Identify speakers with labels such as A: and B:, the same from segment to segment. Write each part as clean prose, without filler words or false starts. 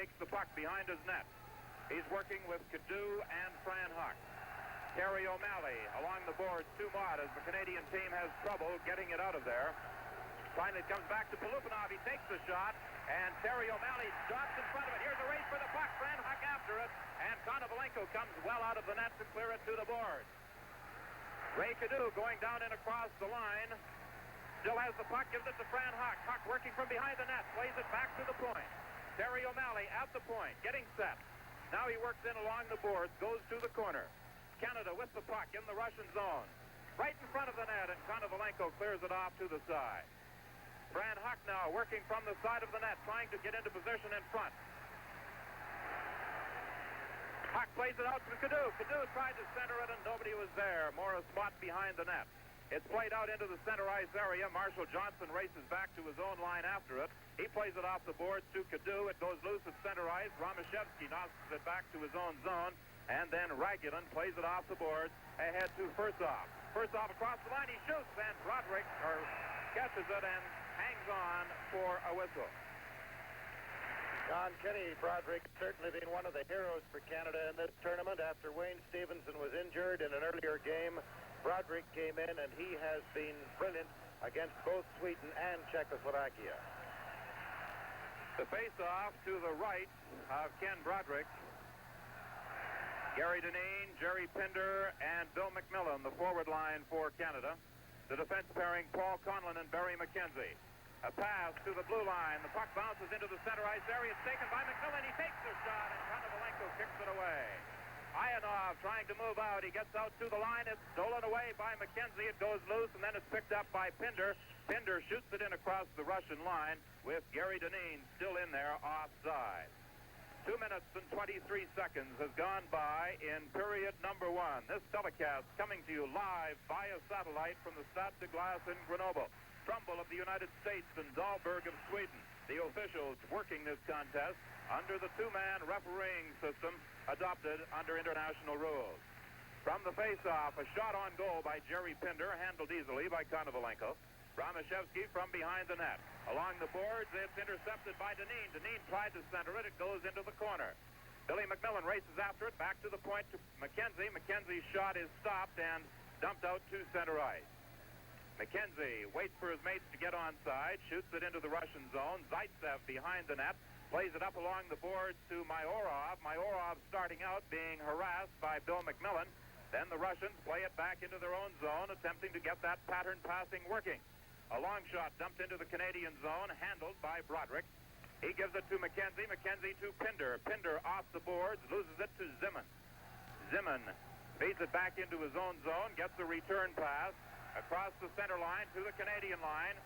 A: takes the puck behind his net. He's working with Cadu and Fran Huck. Terry O'Malley along the boards to Mott as the Canadian team has trouble getting it out of there. Finally, it comes back to Polupanov. He takes the shot, and Terry O'Malley drops in front of it. Here's a race for the puck. Fran Huck after it, and Konovalenko comes well out of the net to clear it to the board. Ray Cadu going down and across the line. Still has the puck, gives it to Fran Huck. Huck working from behind the net, plays it back to the point. Terry O'Malley at the point, getting set. Now he works in along the boards, goes to the corner. Canada with the puck in the Russian zone. Right in front of the net, and Konovalenko clears it off to the side. Fran Huck now working from the side of the net, trying to get into position in front. Huck plays it out to Cadu. Cadu tried to center it, and nobody was there. Morris spot behind the net. It's played out into the center ice area. Marshall Johnson races back to his own line after it. He plays it off the boards to Cadu. It goes loose at center ice. Romashevsky knocks it back to his own zone. And then Ragulin plays it off the boards ahead to Firstov. Firstov across the line. He shoots, and Broderick catches it and hangs on for a whistle.
B: John Kenny Broderick certainly been one of the heroes for Canada in this tournament. After Wayne Stevenson was injured in an earlier game, Broderick came in, and he has been brilliant against both Sweden and Czechoslovakia.
A: The face-off to the right of Ken Broderick. Gary Dineen, Jerry Pinder, and Bill McMillan, the forward line for Canada. The defense pairing, Paul Conlon and Barry McKenzie. A pass to the blue line. The puck bounces into the center ice area. It's taken by McMillan. He takes the shot, and Konovalenko kicks it away. Ianov trying to move out. He gets out to the line. It's stolen away by McKenzie. It goes loose, and then it's picked up by Pinder. Pinder shoots it in across the Russian line with Gary Dineen still in there offside. 2 minutes and 23 seconds has gone by in period number one. This telecast coming to you live via satellite from the Stade de Glace in Grenoble. Trumbull of the United States and Dahlberg of Sweden. The officials working this contest under the two-man refereeing system adopted under international rules. From the face-off, a shot on goal by Jerry Pinder, handled easily by Konovalenko. Romashevsky from behind the net. Along the boards, it's intercepted by Dineen. Dineen tried to center it. It goes into the corner. Billy McMillan races after it, back to the point to McKenzie. McKenzie's shot is stopped and dumped out to center ice. McKenzie waits for his mates to get onside, shoots it into the Russian zone. Zaitsev behind the net, plays it up along the boards to Mayorov. Mayorov starting out, being harassed by Bill McMillan. Then the Russians play it back into their own zone, attempting to get that pattern passing working. A long shot dumped into the Canadian zone, handled by Broderick. He gives it to McKenzie. McKenzie to Pinder. Pinder off the boards, loses it to Zimin. Zimin feeds it back into his own zone, gets a return pass across the center line to the Canadian line.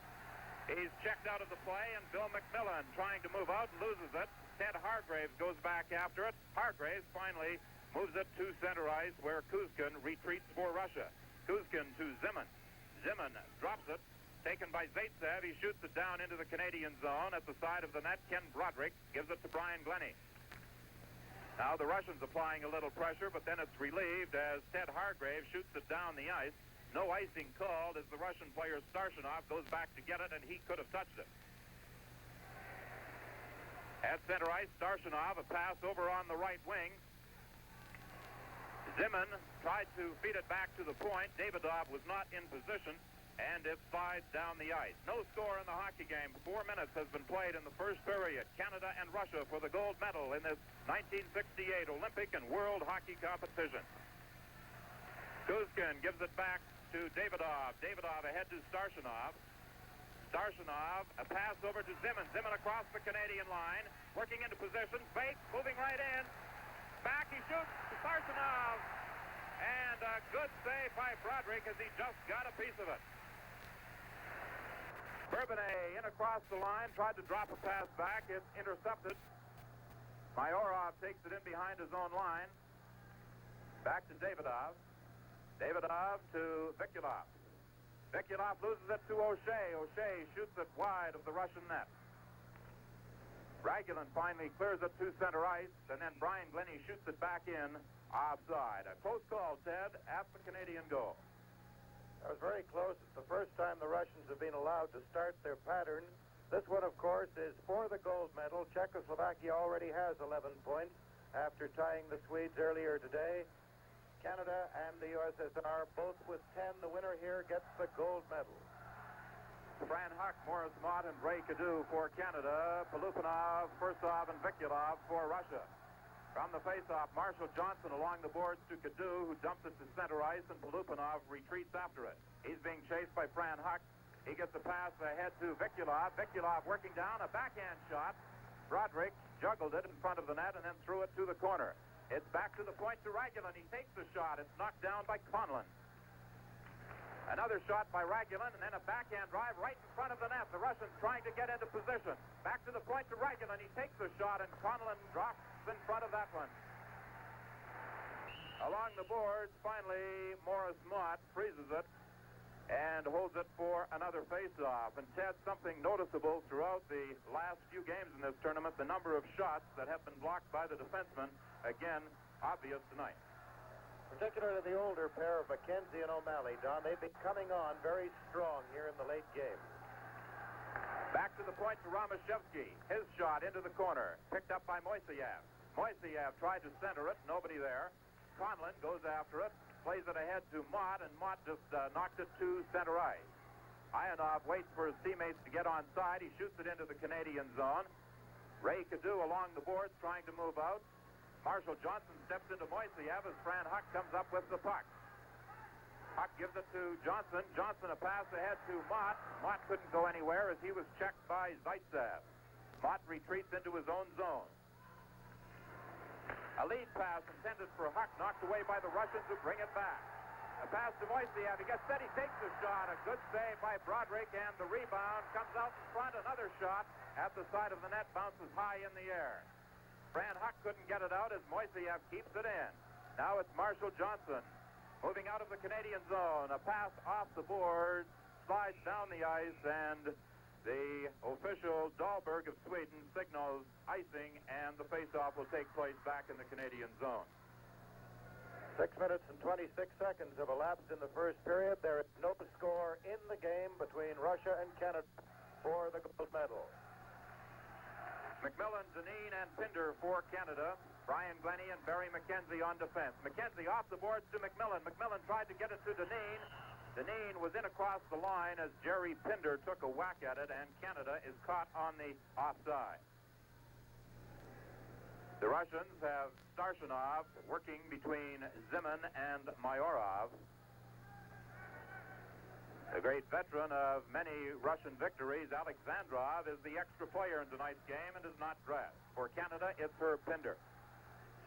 A: He's checked out of the play, and Bill McMillan trying to move out, loses it. Ted Hargraves goes back after it. Hargraves finally moves it to center ice, where Kuzkin retreats for Russia. Kuzkin to Zimin. Zimin drops it. Taken by Zaitsev. He shoots it down into the Canadian zone at the side of the net. Ken Broderick gives it to Brian Glennie. Now the Russians applying a little pressure, but then it's relieved as Ted Hargraves shoots it down the ice. No icing called as the Russian player Starshinov goes back to get it, and he could have touched it. At center ice, Starshinov, a pass over on the right wing. Zimin tried to feed it back to the point. Davidov was not in position, and it slides down the ice. No score in the hockey game. 4 minutes has been played in the first period. Canada and Russia for the gold medal in this 1968 Olympic and World Hockey Competition. Kuzkin gives it back to Davidov. Davidov ahead to Starshinov. Starshinov, a pass over to Zimin. Zimin across the Canadian line, working into position. Fake, moving right in. Back, he shoots to Starshinov. And a good save by Broderick as he just got a piece of it. Bourbonnais in across the line, tried to drop a pass back. It's intercepted. Mayorov takes it in behind his own line. Back to Davidov. Davidov to Vikulov. Vikulov loses it to O'Shea. O'Shea shoots it wide of the Russian net. Ragulin finally clears it to center ice, and then Brian Glennie shoots it back in offside. A close call, Ted, at the Canadian goal.
B: That was very close. It's the first time the Russians have been allowed to start their pattern This one, of course, is for the gold medal. Czechoslovakia already has 11 points after tying the Swedes earlier today. Canada and the USSR both with 10. The winner here gets the gold medal.
A: Fran Huck, Morris Mott, and Ray Cadieux for Canada. Polupanov, Fursov, and Vikulov for Russia. From the face-off, Marshall Johnson along the boards to Cadieux, who dumps it to center ice, and Polupanov retreats after it. He's being chased by Fran Huck. He gets a pass ahead to Vikulov. Vikulov working down, a backhand shot. Broderick juggled it in front of the net and then threw it to the corner. It's back to the point to Ragulin. He takes the shot. It's knocked down by Conlon. Another shot by Ragulin, and then a backhand drive right in front of the net. The Russians trying to get into position. Back to the point to Ragulin. He takes the shot, and Conlon drops in front of that one. Along the boards, finally, Morris Mott freezes it and holds it for another face-off. And Ted, something noticeable throughout the last few games in this tournament, the number of shots that have been blocked by the defensemen, again, obvious tonight.
B: Particularly the older pair of McKenzie and O'Malley, Don. They've been coming on very strong here in the late game.
A: Back to the point to Ramashevsky. His shot into the corner, picked up by Moiseyev. Moiseyev tried to center it, nobody there. Conlon goes after it, plays it ahead to Mott, and Mott just knocked it to center ice. Ionov waits for his teammates to get on side. He shoots it into the Canadian zone. Ray Cadieux along the boards trying to move out. Marshall Johnson steps into Moiseyev as Fran Huck comes up with the puck. Huck gives it to Johnson. Johnson a pass ahead to Mott. Mott couldn't go anywhere as he was checked by Zaitsev. Mott retreats into his own zone. A lead pass intended for Huck, knocked away by the Russians who bring it back. A pass to Moiseyev. He gets set. He takes the shot. A good save by Broderick, and the rebound comes out in front. Another shot at the side of the net bounces high in the air. Fran Huck couldn't get it out as Moiseyev keeps it in. Now it's Marshall Johnson moving out of the Canadian zone. A pass off the board, slides down the ice, and the official Dahlberg of Sweden signals icing, and the face-off will take place back in the Canadian zone.
B: 6 minutes and 26 seconds have elapsed in the first period. There is no score in the game between Russia and Canada for the gold medal.
A: McMillan, Dineen, and Pinder for Canada. Brian Glennie and Barry McKenzie on defense. McKenzie off the boards to McMillan. McMillan tried to get it to Dineen. Dineen was in across the line as Jerry Pinder took a whack at it, and Canada is caught on the offside. The Russians have Starshinov working between Zimin and Mayorov. The great veteran of many Russian victories, Alexandrov, is the extra player in tonight's game and is not dressed. For Canada, it's Herb Pinder.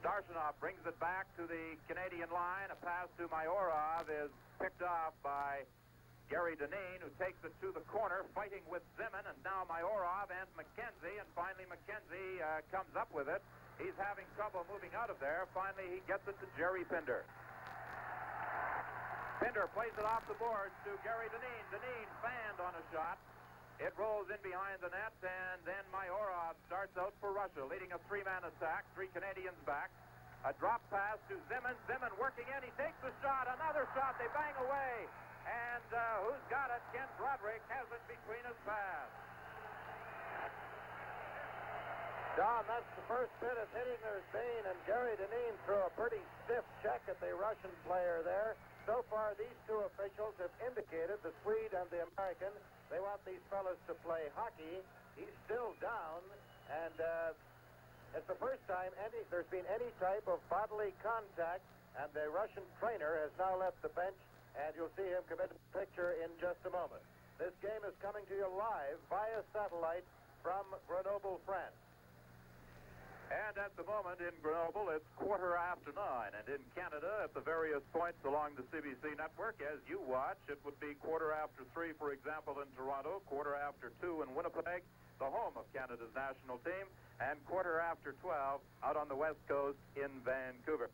A: Starshinov brings it back to the Canadian line. A pass to Mayorov is picked off by Gary Dineen, who takes it to the corner, fighting with Zimin, and now Mayorov and McKenzie, and finally McKenzie comes up with it. He's having trouble moving out of there. Finally, he gets it to Jerry Pinder. Pinder plays it off the boards to Gary Dineen. Dineen fanned on a shot. It rolls in behind the net, and then Mayorov starts out for Russia, leading a three-man attack, 3 Canadians back. A drop pass to Zimin. Zimin working in. He takes the shot. Another shot. They bang away. And who's got it? Ken Broderick has it between his pads.
B: Don, that's the first bit of hitting there's been, and Gary Dineen threw a pretty stiff check at the Russian player there. So far, these two officials have indicated, the Swede and the American, they want these fellas to play hockey. He's still down, and it's the first time there's been any type of bodily contact, and the Russian trainer has now left the bench, and you'll see him come into the picture in just a moment. This game is coming to you live via satellite from Grenoble, France.
A: And at the moment in Grenoble, it's 9:15, and in Canada, at the various points along the CBC network, as you watch, it would be 3:15, for example, in Toronto, 2:15 in Winnipeg, the home of Canada's national team, and 12:15 out on the West Coast in Vancouver.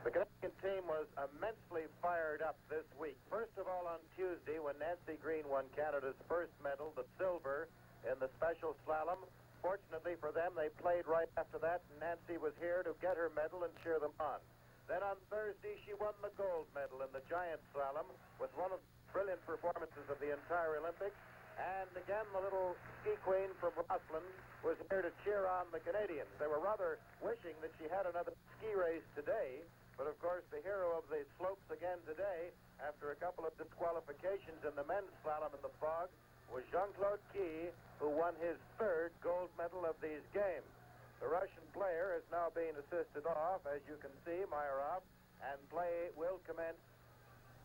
B: The Canadian team was immensely fired up this week. First of all, on Tuesday, when Nancy Green won Canada's first medal, the silver, in the special slalom. Fortunately for them, they played right after that, and Nancy was here to get her medal and cheer them on. Then on Thursday, she won the gold medal in the giant slalom with one of the brilliant performances of the entire Olympics. And again, the little ski queen from Rossland was here to cheer on the Canadians. They were rather wishing that she had another ski race today. But, of course, the hero of the slopes again today, after a couple of disqualifications in the men's slalom in the fog, was Jean-Claude Key, who won his third gold medal of these games. The Russian player is now being assisted off, as you can see, Meyerov, and play will commence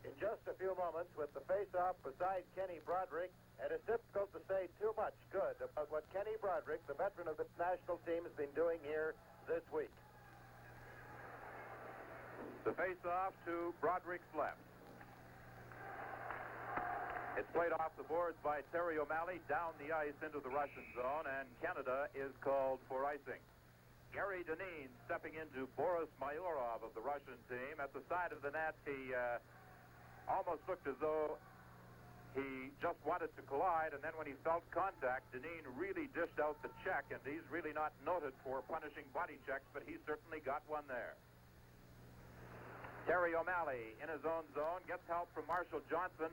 B: in just a few moments with the face-off beside Kenny Broderick. And it's difficult to say too much good about what Kenny Broderick, the veteran of the national team, has been doing here this week.
A: The face-off to Broderick's left. It's played off the boards by Terry O'Malley down the ice into the Russian zone, and Canada is called for icing. Gary Deneen stepping into Boris Mayorov of the Russian team. At the side of the net, he almost looked as though he just wanted to collide, and then when he felt contact, Deneen really dished out the check, and he's really not noted for punishing body checks, but he certainly got one there. Terry O'Malley in his own zone gets help from Marshall Johnson.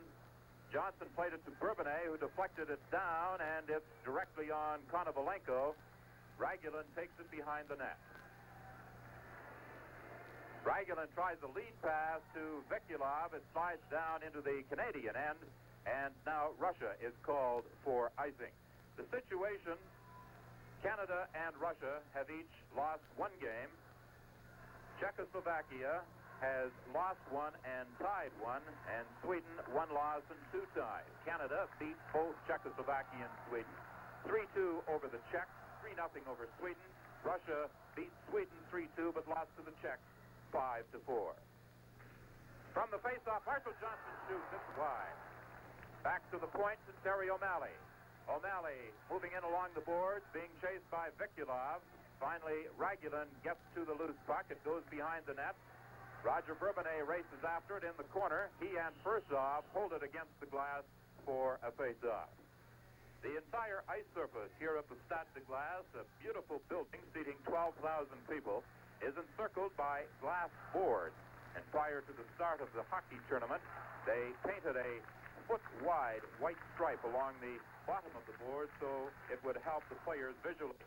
A: Johnson played it to Bourbonnais, who deflected it down, and it's directly on Konovalenko. Ragulin takes it behind the net. Ragulin tries a lead pass to Vikulov. It slides down into the Canadian end, and now Russia is called for icing. The situation, Canada and Russia have each lost one game. Czechoslovakia has lost one and tied one, and Sweden one loss and two ties. Canada beat both Czechoslovakia and Sweden 3-2 over the Czechs, 3-0 over Sweden. Russia beat Sweden 3-2 but lost to the Czechs 5-4. From the face-off, Marshall Johnson shoots it wide. Back to the point to Terry O'Malley. O'Malley moving in along the boards, being chased by Vikulov. Finally, Ragulin gets to the loose puck. It goes behind the net. Roger Bourbonnais races after it in the corner. He and Fursov hold it against the glass for a face-off. The entire ice surface here at the Stade de Glace, a beautiful building seating 12,000 people, is encircled by glass boards. And prior to the start of the hockey tournament, they painted a foot-wide white stripe along the bottom of the board so it would help the players visually.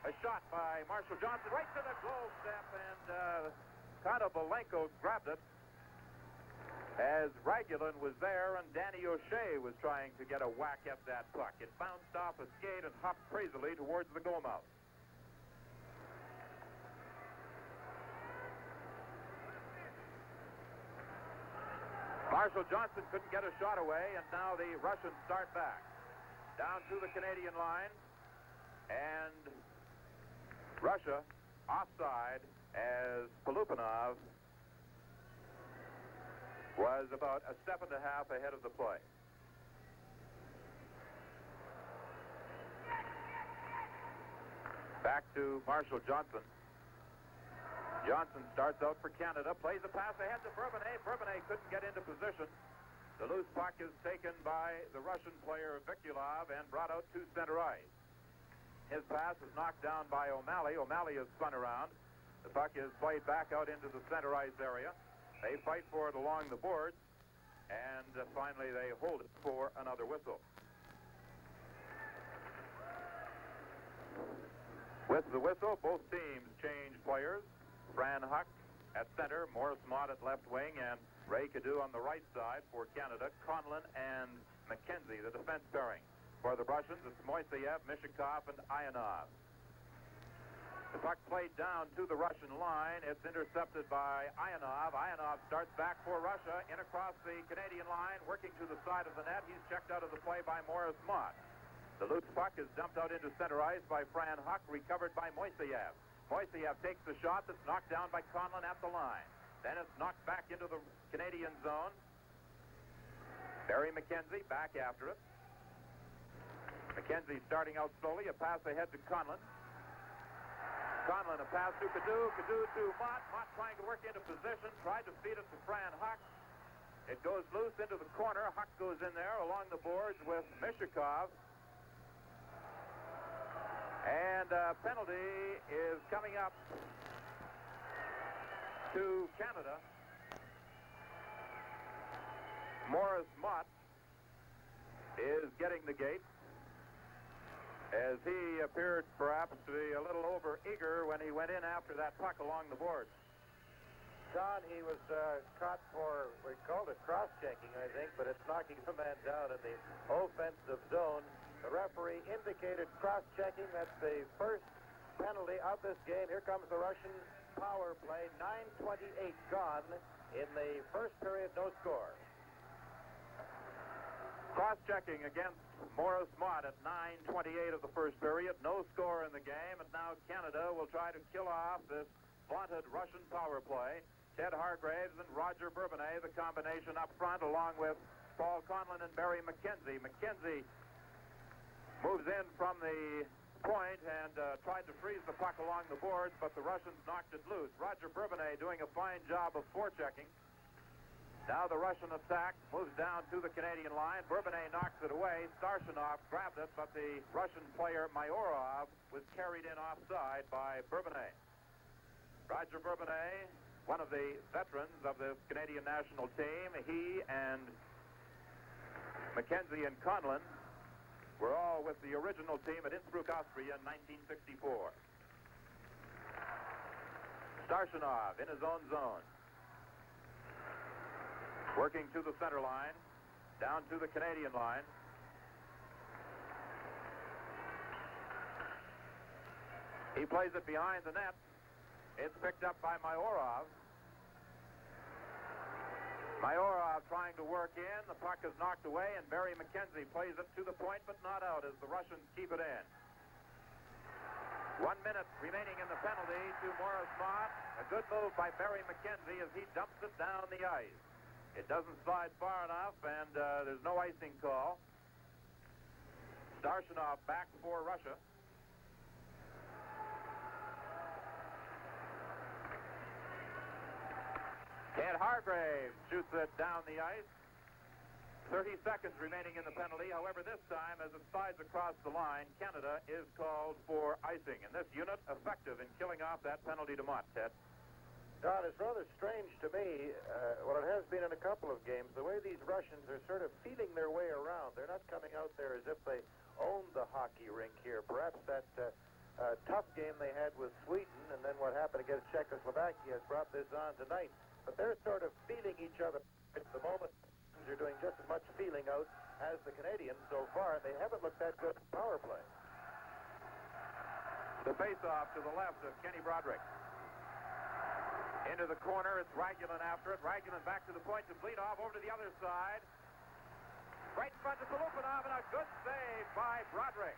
A: A shot by Marshall Johnson right to the goal step, and Konovalenko grabbed it as Ragulin was there, and Danny O'Shea was trying to get a whack at that puck. It bounced off a skate and hopped crazily towards the goal mouth. Marshall Johnson couldn't get a shot away, and now the Russians start back. Down to the Canadian line, and Russia offside as Polupanov was about a step and a half ahead of the play. Back to Marshall Johnson. Johnson starts out for Canada, plays a pass ahead to Bourbonnais. Bourbonnais couldn't get into position. The loose puck is taken by the Russian player Vikulov and brought out to center ice. His pass is knocked down by O'Malley. O'Malley is spun around. The puck is played back out into the center ice area. They fight for it along the boards, and finally they hold it for another whistle. With the whistle, both teams change players. Fran Huck at center, Morris Mott at left wing, and Ray Cadieux on the right side for Canada. Conlon and McKenzie, the defense pairing. For the Russians, it's Moiseyev, Mishikov, and Ionov. The puck played down to the Russian line. It's intercepted by Ionov. Ionov starts back for Russia, in across the Canadian line, working to the side of the net. He's checked out of the play by Morris Mott. The loose puck is dumped out into center ice by Fran Huck, recovered by Moiseyev. Moiseyev takes the shot that's knocked down by Conlon at the line. Then it's knocked back into the Canadian zone. Barry McKenzie back after it. McKenzie starting out slowly. A pass ahead to Conlon. Conlon, a pass to Cadieux. Cadieux to Mott. Mott trying to work into position. Tried to feed it to Fran Huck. It goes loose into the corner. Huck goes in there along the boards with Mishikov. And a penalty is coming up to Canada. Morris Mott is getting the gate, as he appeared perhaps to be a little over-eager when he went in after that puck along the boards.
B: Don, he was caught for, we called it cross-checking, I think, but it's knocking the man down in the offensive zone. The referee indicated cross-checking. That's the first penalty of this game. Here comes the Russian power play. 9:28 gone in the first period, no score.
A: Cross-checking against Morris Mott at 9:28 of the first period. No score in the game, and now Canada will try to kill off this vaunted Russian power play. Ted Hargraves and Roger Bourbonnais, the combination up front, along with Paul Conlon and Barry McKenzie. McKenzie moves in from the point and tried to freeze the puck along the boards, but the Russians knocked it loose. Roger Bourbonnais doing a fine job of forechecking. Now the Russian attack moves down to the Canadian line. Bourbonnais knocks it away. Starshinov grabbed it, but the Russian player Mayorov was carried in offside by Bourbonnais. Roger Bourbonnais, one of the veterans of the Canadian national team, he and McKenzie and Conlon were all with the original team at Innsbruck, Austria in 1964. Starshinov in his own zone. Working to the center line, down to the Canadian line. He plays it behind the net. It's picked up by Mayorov. Mayorov trying to work in. The puck is knocked away, and Barry McKenzie plays it to the point, but not out as the Russians keep it in. 1 minute remaining in the penalty to Morris Mott. A good move by Barry McKenzie as he dumps it down the ice. It doesn't slide far enough, and there's no icing call. Starshinov back for Russia. Ted Hargraves shoots it down the ice. 30 seconds remaining in the penalty. However, this time, as it slides across the line, Canada is called for icing. And this unit effective in killing off that penalty to Mott, Ted.
B: Don, it's rather strange to me, well, it has been in a couple of games, the way these Russians are sort of feeling their way around. They're not coming out there as if they own the hockey rink here. Perhaps that tough game they had with Sweden and then what happened against Czechoslovakia has brought this on tonight. But they're sort of feeling each other at the moment. They're doing just as much feeling out as the Canadians so far, and they haven't looked that good at power play.
A: The face-off to the left of Kenny Broderick. Into the corner, it's Ragulin after it. Ragulin back to the point to Bleedov over to the other side. Right in front of Polupanov, and a good save by Broderick.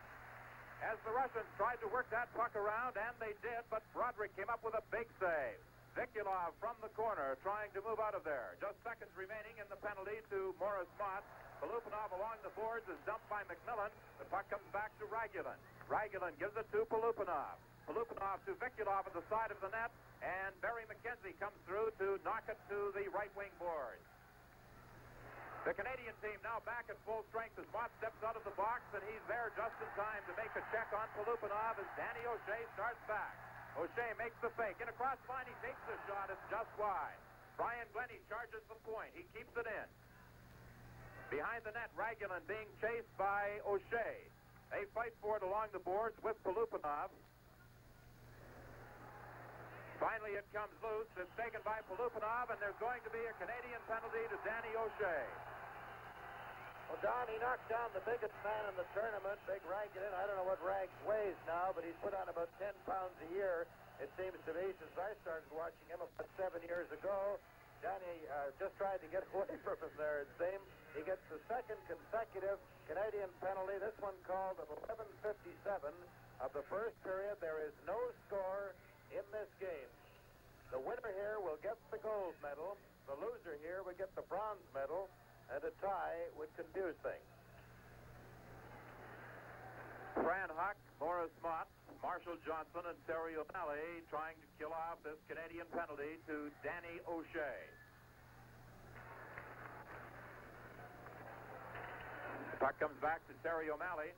A: As the Russians tried to work that puck around, and they did, but Broderick came up with a big save. Vikulov from the corner trying to move out of there. Just seconds remaining in the penalty to Morris Mott. Polupanov along the boards is dumped by McMillan. The puck comes back to Ragulin. Ragulin gives it to Polupanov. Polupanov to Vikulov at the side of the net, and Barry McKenzie comes through to knock it to the right wing board. The Canadian team now back at full strength as Mott steps out of the box, and he's there just in time to make a check on Polupanov as Danny O'Shea starts back. O'Shea makes the fake. In across the line, he takes the shot. It's just wide. Brian Glennie charges the point. He keeps it in. Behind the net, Ragulin being chased by O'Shea. They fight for it along the boards with Polupanov. Finally, it comes loose. It's taken by Polupanov, and there's going to be a Canadian penalty to Danny O'Shea.
B: Well, Don, he knocked down the biggest man in the tournament, Big Ragulin. I don't know what Rags weighs now, but he's put on about 10 pounds a year, it seems to be, since I started watching him about 7 years ago. Danny just tried to get away from him there, it seems. He gets the second consecutive Canadian penalty, this one called at 11:57 of the first period. There is no score in this game. The winner here will get the gold medal. The loser here will get the bronze medal. And a tie would confuse things.
A: Fran Huck, Morris Mott, Marshall Johnson, and Terry O'Malley trying to kill off this Canadian penalty to Danny O'Shea. The puck comes back to Terry O'Malley.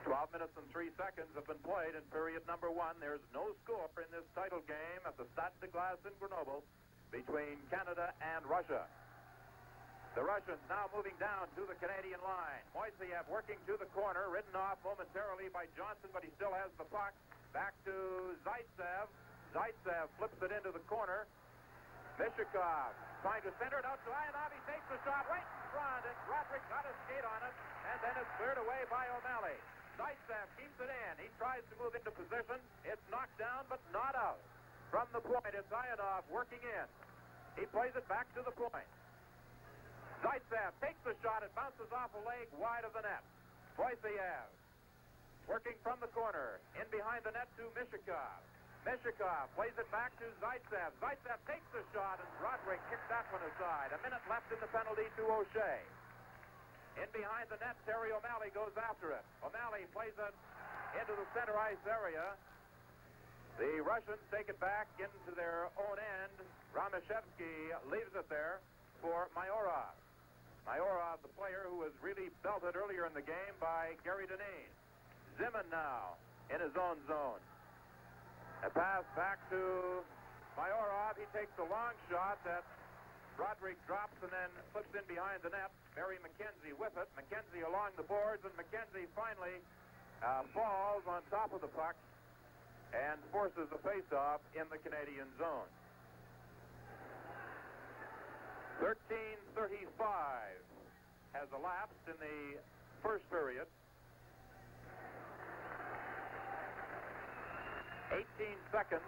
A: 12 minutes and 3 seconds have been played in period number 1. There's no score in this title game at the Stade de Glace in Grenoble between Canada and Russia. The Russians now moving down to the Canadian line. Moiseyev working to the corner, ridden off momentarily by Johnson, but he still has the puck. Back to Zaitsev. Zaitsev flips it into the corner. Mishikov trying to center it out to Ionov. He takes the shot right in front, and Broderick got a skate on it, and then it's cleared away by O'Malley. Zaitsev keeps it in. He tries to move into position. It's knocked down, but not out. From the point, it's Ionov working in. He plays it back to the point. Zaitsev takes the shot. It bounces off a leg wide of the net. Moiseyev working from the corner. In behind the net to Mishikov. Mishikov plays it back to Zaitsev. Zaitsev takes the shot, and Broderick kicked that one aside. A minute left in the penalty to O'Shea. In behind the net, Terry O'Malley goes after it. O'Malley plays it into the center ice area. The Russians take it back into their own end. Ramashevsky leaves it there for Mayorov. Mayorov, the player who was really belted earlier in the game by Gary Dineen. Zimmon now in his own zone. A pass back to Mayorov. He takes a long shot that Broderick drops and then flips in behind the net. Barry McKenzie with it. McKenzie along the boards, and McKenzie finally falls on top of the puck and forces the face-off in the Canadian zone. 13:35 has elapsed in the first period. 18 seconds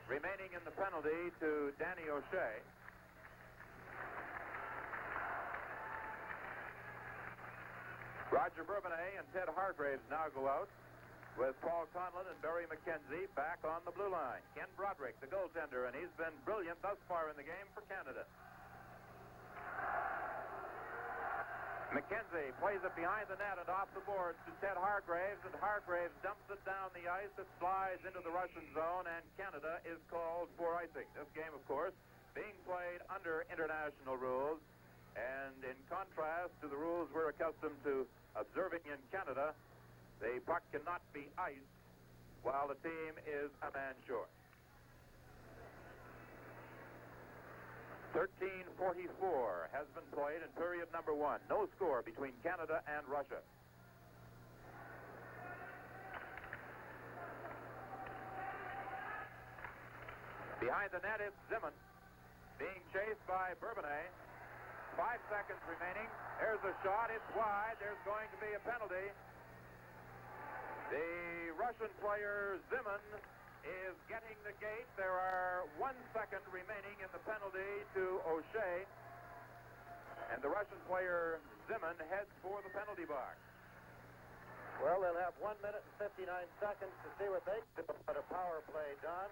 A: remaining in the penalty to Danny O'Shea. Roger Bourbonnais and Ted Hargraves now go out with Paul Conlon and Barry McKenzie back on the blue line. Ken Broderick, the goaltender, and he's been brilliant thus far in the game for Canada. McKenzie plays it behind the net and off the boards to Ted Hargraves, and Hargraves dumps it down the ice. It slides into the Russian zone, and Canada is called for icing. This game, of course, being played under international rules, and in contrast to the rules we're accustomed to observing in Canada, the puck cannot be iced while the team is a man short. 13:44 has been played in period number 1. No score between Canada and Russia. Behind the net, it's Zimmon being chased by Bourbonnais. 5 seconds remaining. There's a shot. It's wide. There's going to be a penalty. The Russian player Zimmon is getting the gate. There are 1 second remaining in the penalty to O'Shea. And the Russian player Zimmon heads for the penalty box.
B: Well, they'll have 1 minute and 59 seconds to see what they do about a power play done.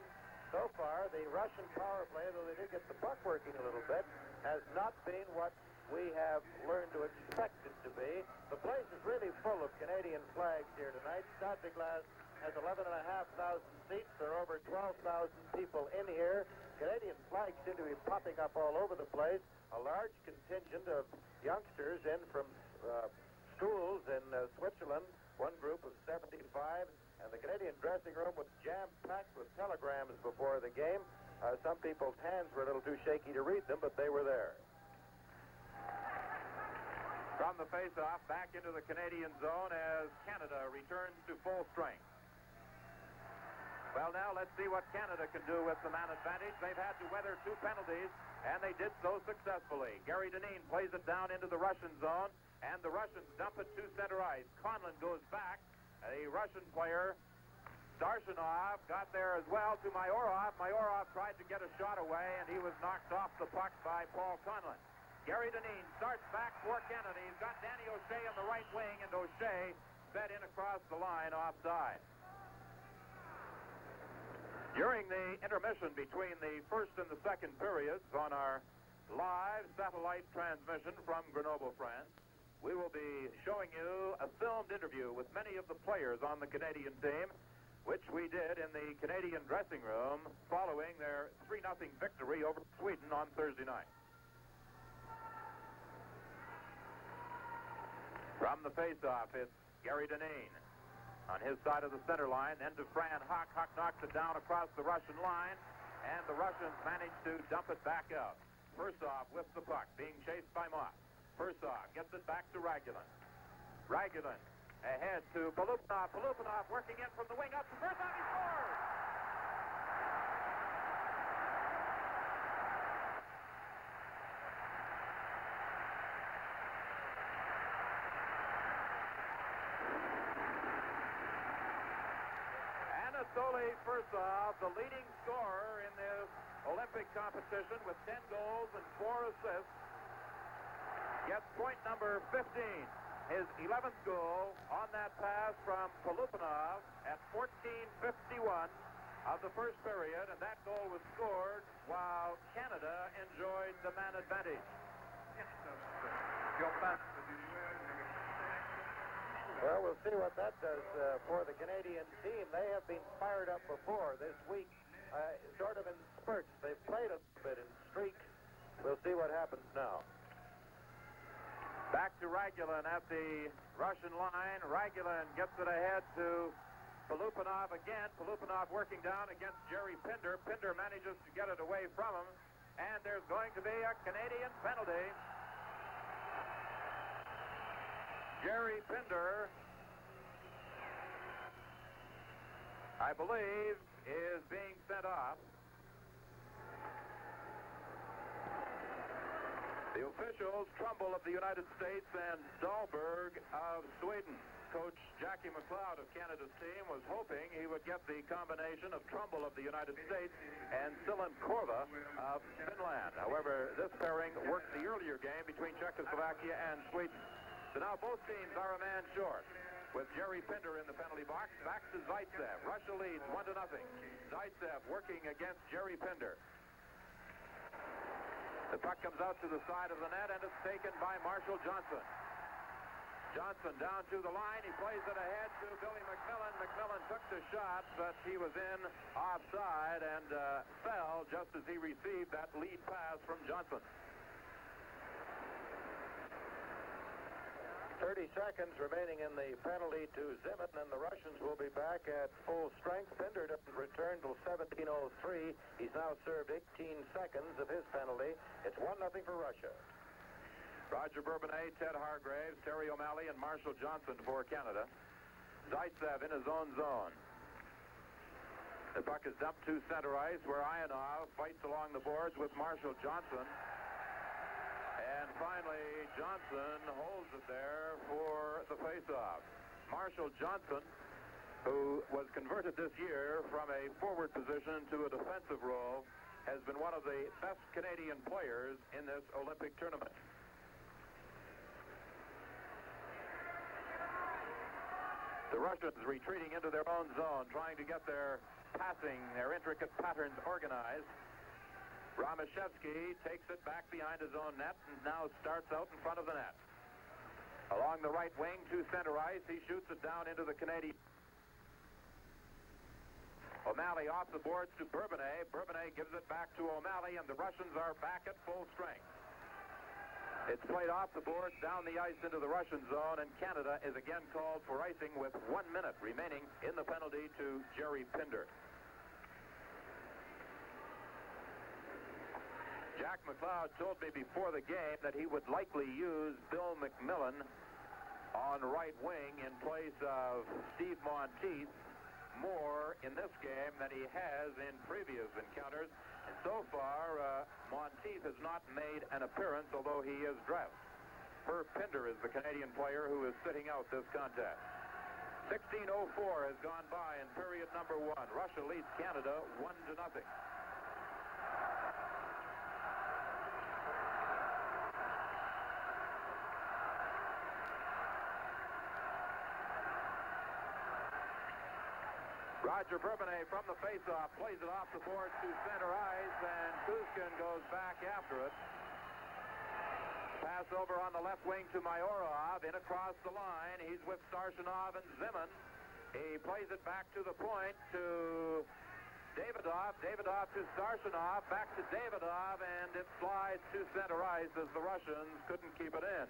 B: So far, the Russian power play, though they did get the puck working a little bit, has not been what we have learned to expect it to be. The place is really full of Canadian flags here tonight. Stade de Glace has 11,500 seats. There are over 12,000 people in here. Canadian flags seem to be popping up all over the place. A large contingent of youngsters in from schools in Switzerland, one group of 75, and the Canadian dressing room was jam-packed with telegrams before the game. Some people's hands were a little too shaky to read them, but they were there.
A: From the face-off, back into the Canadian zone as Canada returns to full strength. Well, now let's see what Canada can do with the man advantage. They've had to weather 2 penalties, and they did so successfully. Gary Dineen plays it down into the Russian zone, and the Russians dump it to center ice. Conlon goes back. A Russian player, Darshanov, got there as well to Mayorov. Mayorov tried to get a shot away, and he was knocked off the puck by Paul Conlon. Gary Dineen starts back for Canada. He's got Danny O'Shea on the right wing, and O'Shea fed in across the line offside. During the intermission between the first and the second periods on our live satellite transmission from Grenoble, France, we will be showing you a filmed interview with many of the players on the Canadian team, which we did in the Canadian dressing room following their 3-0 victory over Sweden on Thursday night. From the face-off, it's Gary Dineen on his side of the center line, then to Fran Huck. Huck knocks it down across the Russian line, and the Russians manage to dump it back out. Firstov with the puck, being chased by Moss. Firstov gets it back to Ragulin. Ragulin ahead to Polupanov. Polupanov working in from the wing up to Firstov. He scores! Anatoly Firstov, the leading scorer in this Olympic competition with 10 goals and 4 assists, gets point number 15. His 11th goal on that pass from Polupanov at 14:51 of the first period, and that goal was scored while Canada enjoyed the man advantage.
B: Well, we'll see what that does for the Canadian team. They have been fired up before this week, sort of in spurts. They've played a bit in streaks. We'll see what happens now.
A: Back to Ragulin at the Russian line. Ragulin gets it ahead to Polupanov again. Polupanov working down against Jerry Pinder. Pinder manages to get it away from him, and there's going to be a Canadian penalty. Jerry Pinder, I believe, is being sent off. The officials, Trumbull of the United States and Dahlberg of Sweden. Coach Jackie McLeod of Canada's team was hoping he would get the combination of Trumbull of the United States and Silan Korva of Finland. However, this pairing worked the earlier game between Czechoslovakia and Sweden. So now both teams are a man short. With Jerry Pinder in the penalty box, back to Zaitsev. Russia leads 1-0. Zaitsev working against Jerry Pinder. The puck comes out to the side of the net, and it's taken by Marshall Johnson. Johnson down to the line. He plays it ahead to Billy McMillan. McMillan took the shot, but he was in offside and fell just as he received that lead pass from Johnson.
B: 30 seconds remaining in the penalty to Zimin, and the Russians will be back at full strength. Pinder doesn't return till 17:03. He's now served 18 seconds of his penalty. It's 1-0 for Russia.
A: Roger Bourbonnais, Ted Hargraves, Terry O'Malley, and Marshall Johnson for Canada. Zaitsev in his own zone. The puck is dumped to center ice, where Ionov fights along the boards with Marshall Johnson. And finally, Johnson holds it there for the faceoff. Marshall Johnson, who was converted this year from a forward position to a defensive role, has been one of the best Canadian players in this Olympic tournament. The Russians retreating into their own zone, trying to get their passing, their intricate patterns organized. Romashevsky takes it back behind his own net and now starts out in front of the net. Along the right wing to center ice, he shoots it down into the Canadian. O'Malley off the boards to Bourbonnais. Bourbonnais gives it back to O'Malley, and the Russians are back at full strength. It's played off the boards, down the ice into the Russian zone, and Canada is again called for icing with 1 minute remaining in the penalty to Jerry Pinder. Jack McLeod told me before the game that he would likely use Bill McMillan on right wing in place of Steve Monteith more in this game than he has in previous encounters. And so far, Monteith has not made an appearance, although he is dressed. Herb Pinder is the Canadian player who is sitting out this contest. 16:04 has gone by in period number 1. Russia leads Canada 1-0. Roger Bourbonnais from the faceoff plays it off the boards to center ice, and Kuzkin goes back after it. Pass over on the left wing to Mayorov, in across the line. He's with Starshinov and Zimin. He plays it back to the point to Davidov. Davidov to Starshinov, back to Davidov, and it slides to center ice as the Russians couldn't keep it in.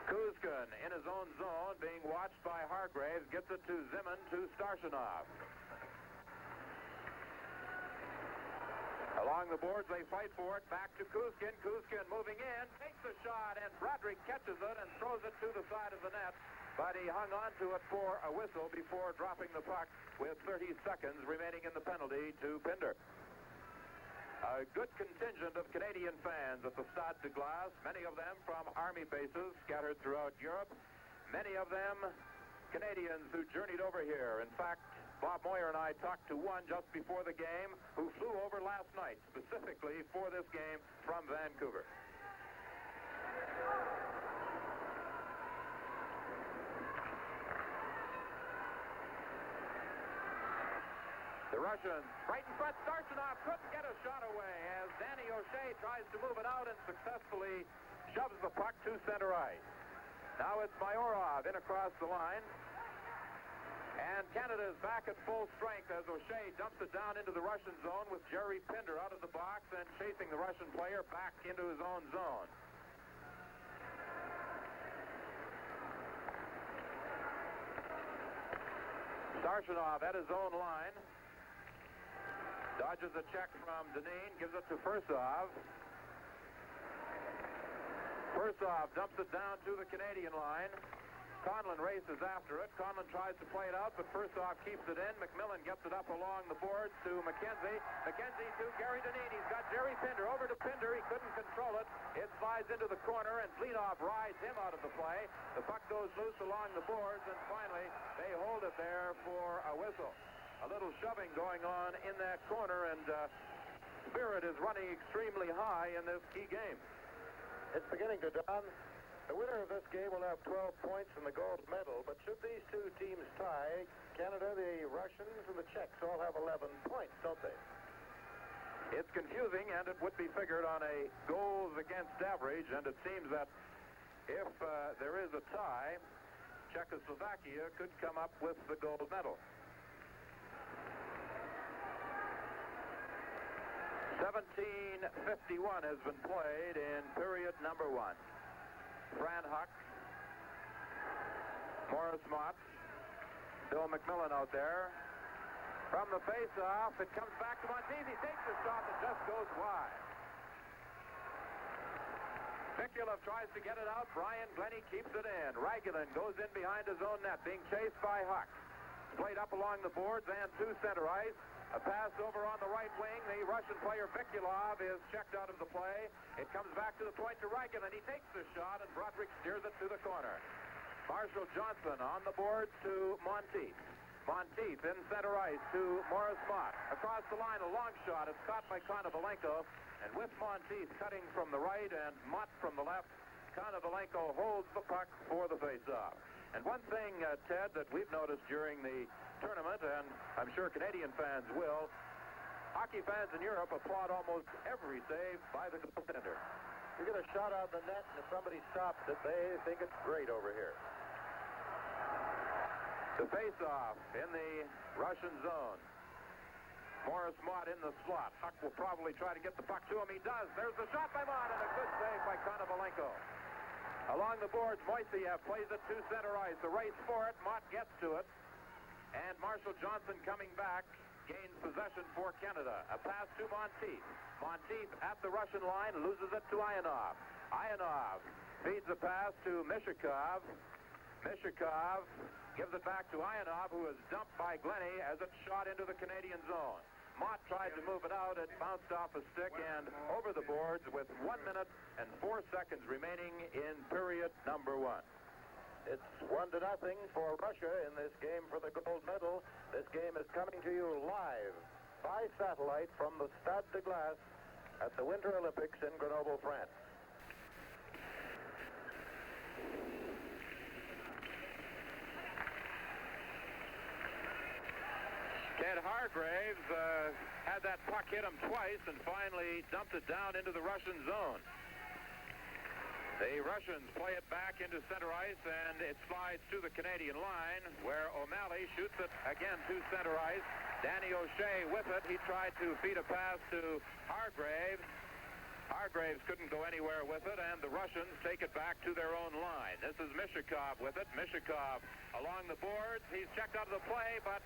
A: Kuzkin in his own zone, being watched by Hargraves, gets it to Zimin to Starshinov. Along the boards, they fight for it. Back to Kuzkin. Kuzkin moving in, takes the shot, and Broderick catches it and throws it to the side of the net. But he hung on to it for a whistle before dropping the puck with 30 seconds remaining in the penalty to Pinder. A good contingent of Canadian fans at the Stade de Glace, many of them from Army bases scattered throughout Europe. Many of them Canadians who journeyed over here. In fact, Bob Moyer and I talked to one just before the game who flew over last night specifically for this game from Vancouver. The Russians right in front. Starchinov couldn't get a shot away as Danny O'Shea tries to move it out and successfully shoves the puck to center ice. Now it's Mayorov in across the line. And Canada is back at full strength as O'Shea dumps it down into the Russian zone with Jerry Pinder out of the box and chasing the Russian player back into his own zone. Starchinov at his own line. Dodges a check from Dineen, gives it to Fursov. Fursov dumps it down to the Canadian line. Conlon races after it. Conlon tries to play it out, but Fursov keeps it in. McMillan gets it up along the boards to McKenzie. McKenzie to Gary Dineen. He's got Jerry Pinder. Over to Pinder. He couldn't control it. It slides into the corner, and Fleetov rides him out of the play. The puck goes loose along the boards, and finally they hold it there for a whistle. A little shoving going on in that corner, and spirit is running extremely high in this key game.
B: It's beginning to dawn. The winner of this game will have 12 points and the gold medal, but should these two teams tie, Canada, the Russians, and the Czechs all have 11 points, don't they?
A: It's confusing, and it would be figured on a goals against average, and it seems that if there is a tie, Czechoslovakia could come up with the gold medal. 17:51 has been played in period number 1. Fran Huck, Morris Mott, Bill McMillan out there. From the face-off, it comes back to Monteith. He takes the shot that just goes wide. Mikulov tries to get it out. Brian Glennie keeps it in. Ragulin goes in behind his own net, being chased by Huck. Played up along the boards and to center ice. A pass over on the right wing. The Russian player Mikulov is checked out of the play. It comes back to the point to Ragulin. He takes the shot, and Broderick steers it to the corner. Marshall Johnson on the boards to Monteith. Monteith in center ice to Morris Mott. Across the line, a long shot. It's caught by Konovalenko. And with Monteith cutting from the right and Mott from the left, Konovalenko holds the puck for the face-off. And one thing, Ted, that we've noticed during the tournament, and I'm sure Canadian fans will, hockey fans in Europe applaud almost every save by the goaltender.
B: You get a shot on the net, and if somebody stops it, they think it's great over here.
A: The face-off in the Russian zone. Morris Mott in the slot. Huck will probably try to get the puck to him. He does. There's the shot by Mott, and a good save by Konovalenko. Along the boards, Moiseyev plays it to center ice. The race for it. Mott gets to it. And Marshall Johnson coming back gains possession for Canada. A pass to Monteith. Monteith at the Russian line loses it to Ianov. Ianov feeds the pass to Mishikov. Mishikov gives it back to Ianov, who is dumped by Glennie as it's shot into the Canadian zone. Mott tried to move it out. It bounced off a stick and over the boards with 1 minute and 4 seconds remaining in period number 1.
B: It's 1-0 for Russia in this game for the gold medal. This game is coming to you live by satellite from the Stade de Glace at the Winter Olympics in Grenoble, France.
A: Ted Hargraves had that puck hit him twice and finally dumped it down into the Russian zone. The Russians play it back into center ice, and it slides to the Canadian line, where O'Malley shoots it again to center ice. Danny O'Shea with it. He tried to feed a pass to Hargraves. Hargraves couldn't go anywhere with it, and the Russians take it back to their own line. This is Mishikov with it. Mishikov along the boards. He's checked out of the play, but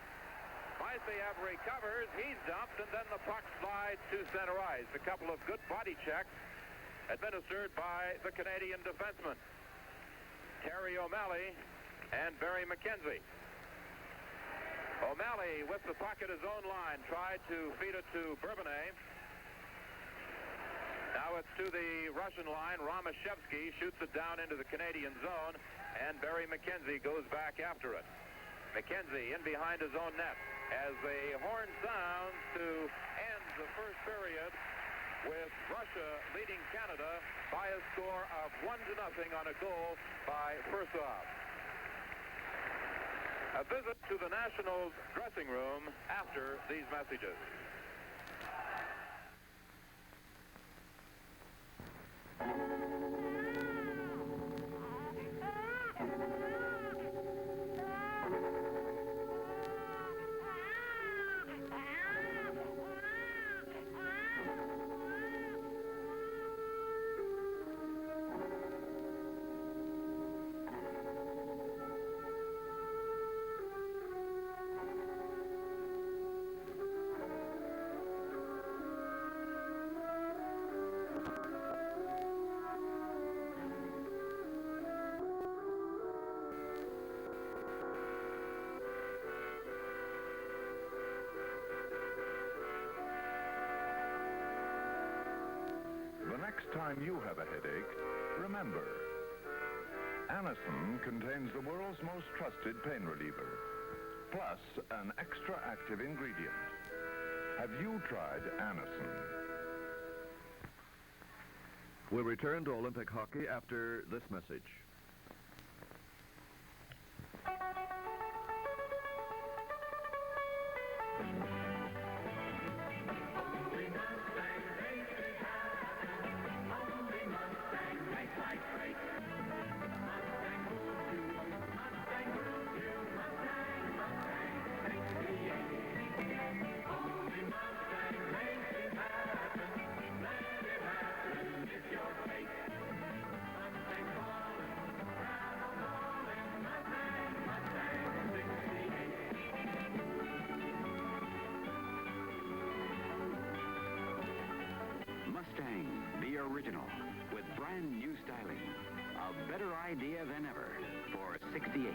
A: Zaitsev recovers. He's dumped, and then the puck slides to center ice. A couple of good body checks administered by the Canadian defenseman, Terry O'Malley and Barry McKenzie. O'Malley with the puck at his own line tried to feed it to Bourbonnais. Now it's to the Russian line. Romashevsky shoots it down into the Canadian zone, and Barry McKenzie goes back after it. McKenzie in behind his own net as the horn sounds to end the first period with Russia leading Canada by a score of 1-0 on a goal by Fursov. A visit to the Nationals dressing room after these messages.
C: Next time you have a headache, remember, Anacin contains the world's most trusted pain reliever, plus an extra active ingredient. Have you tried Anacin?
D: We'll return to Olympic hockey after this message.
E: The original, with brand new styling. A better idea than ever for 68.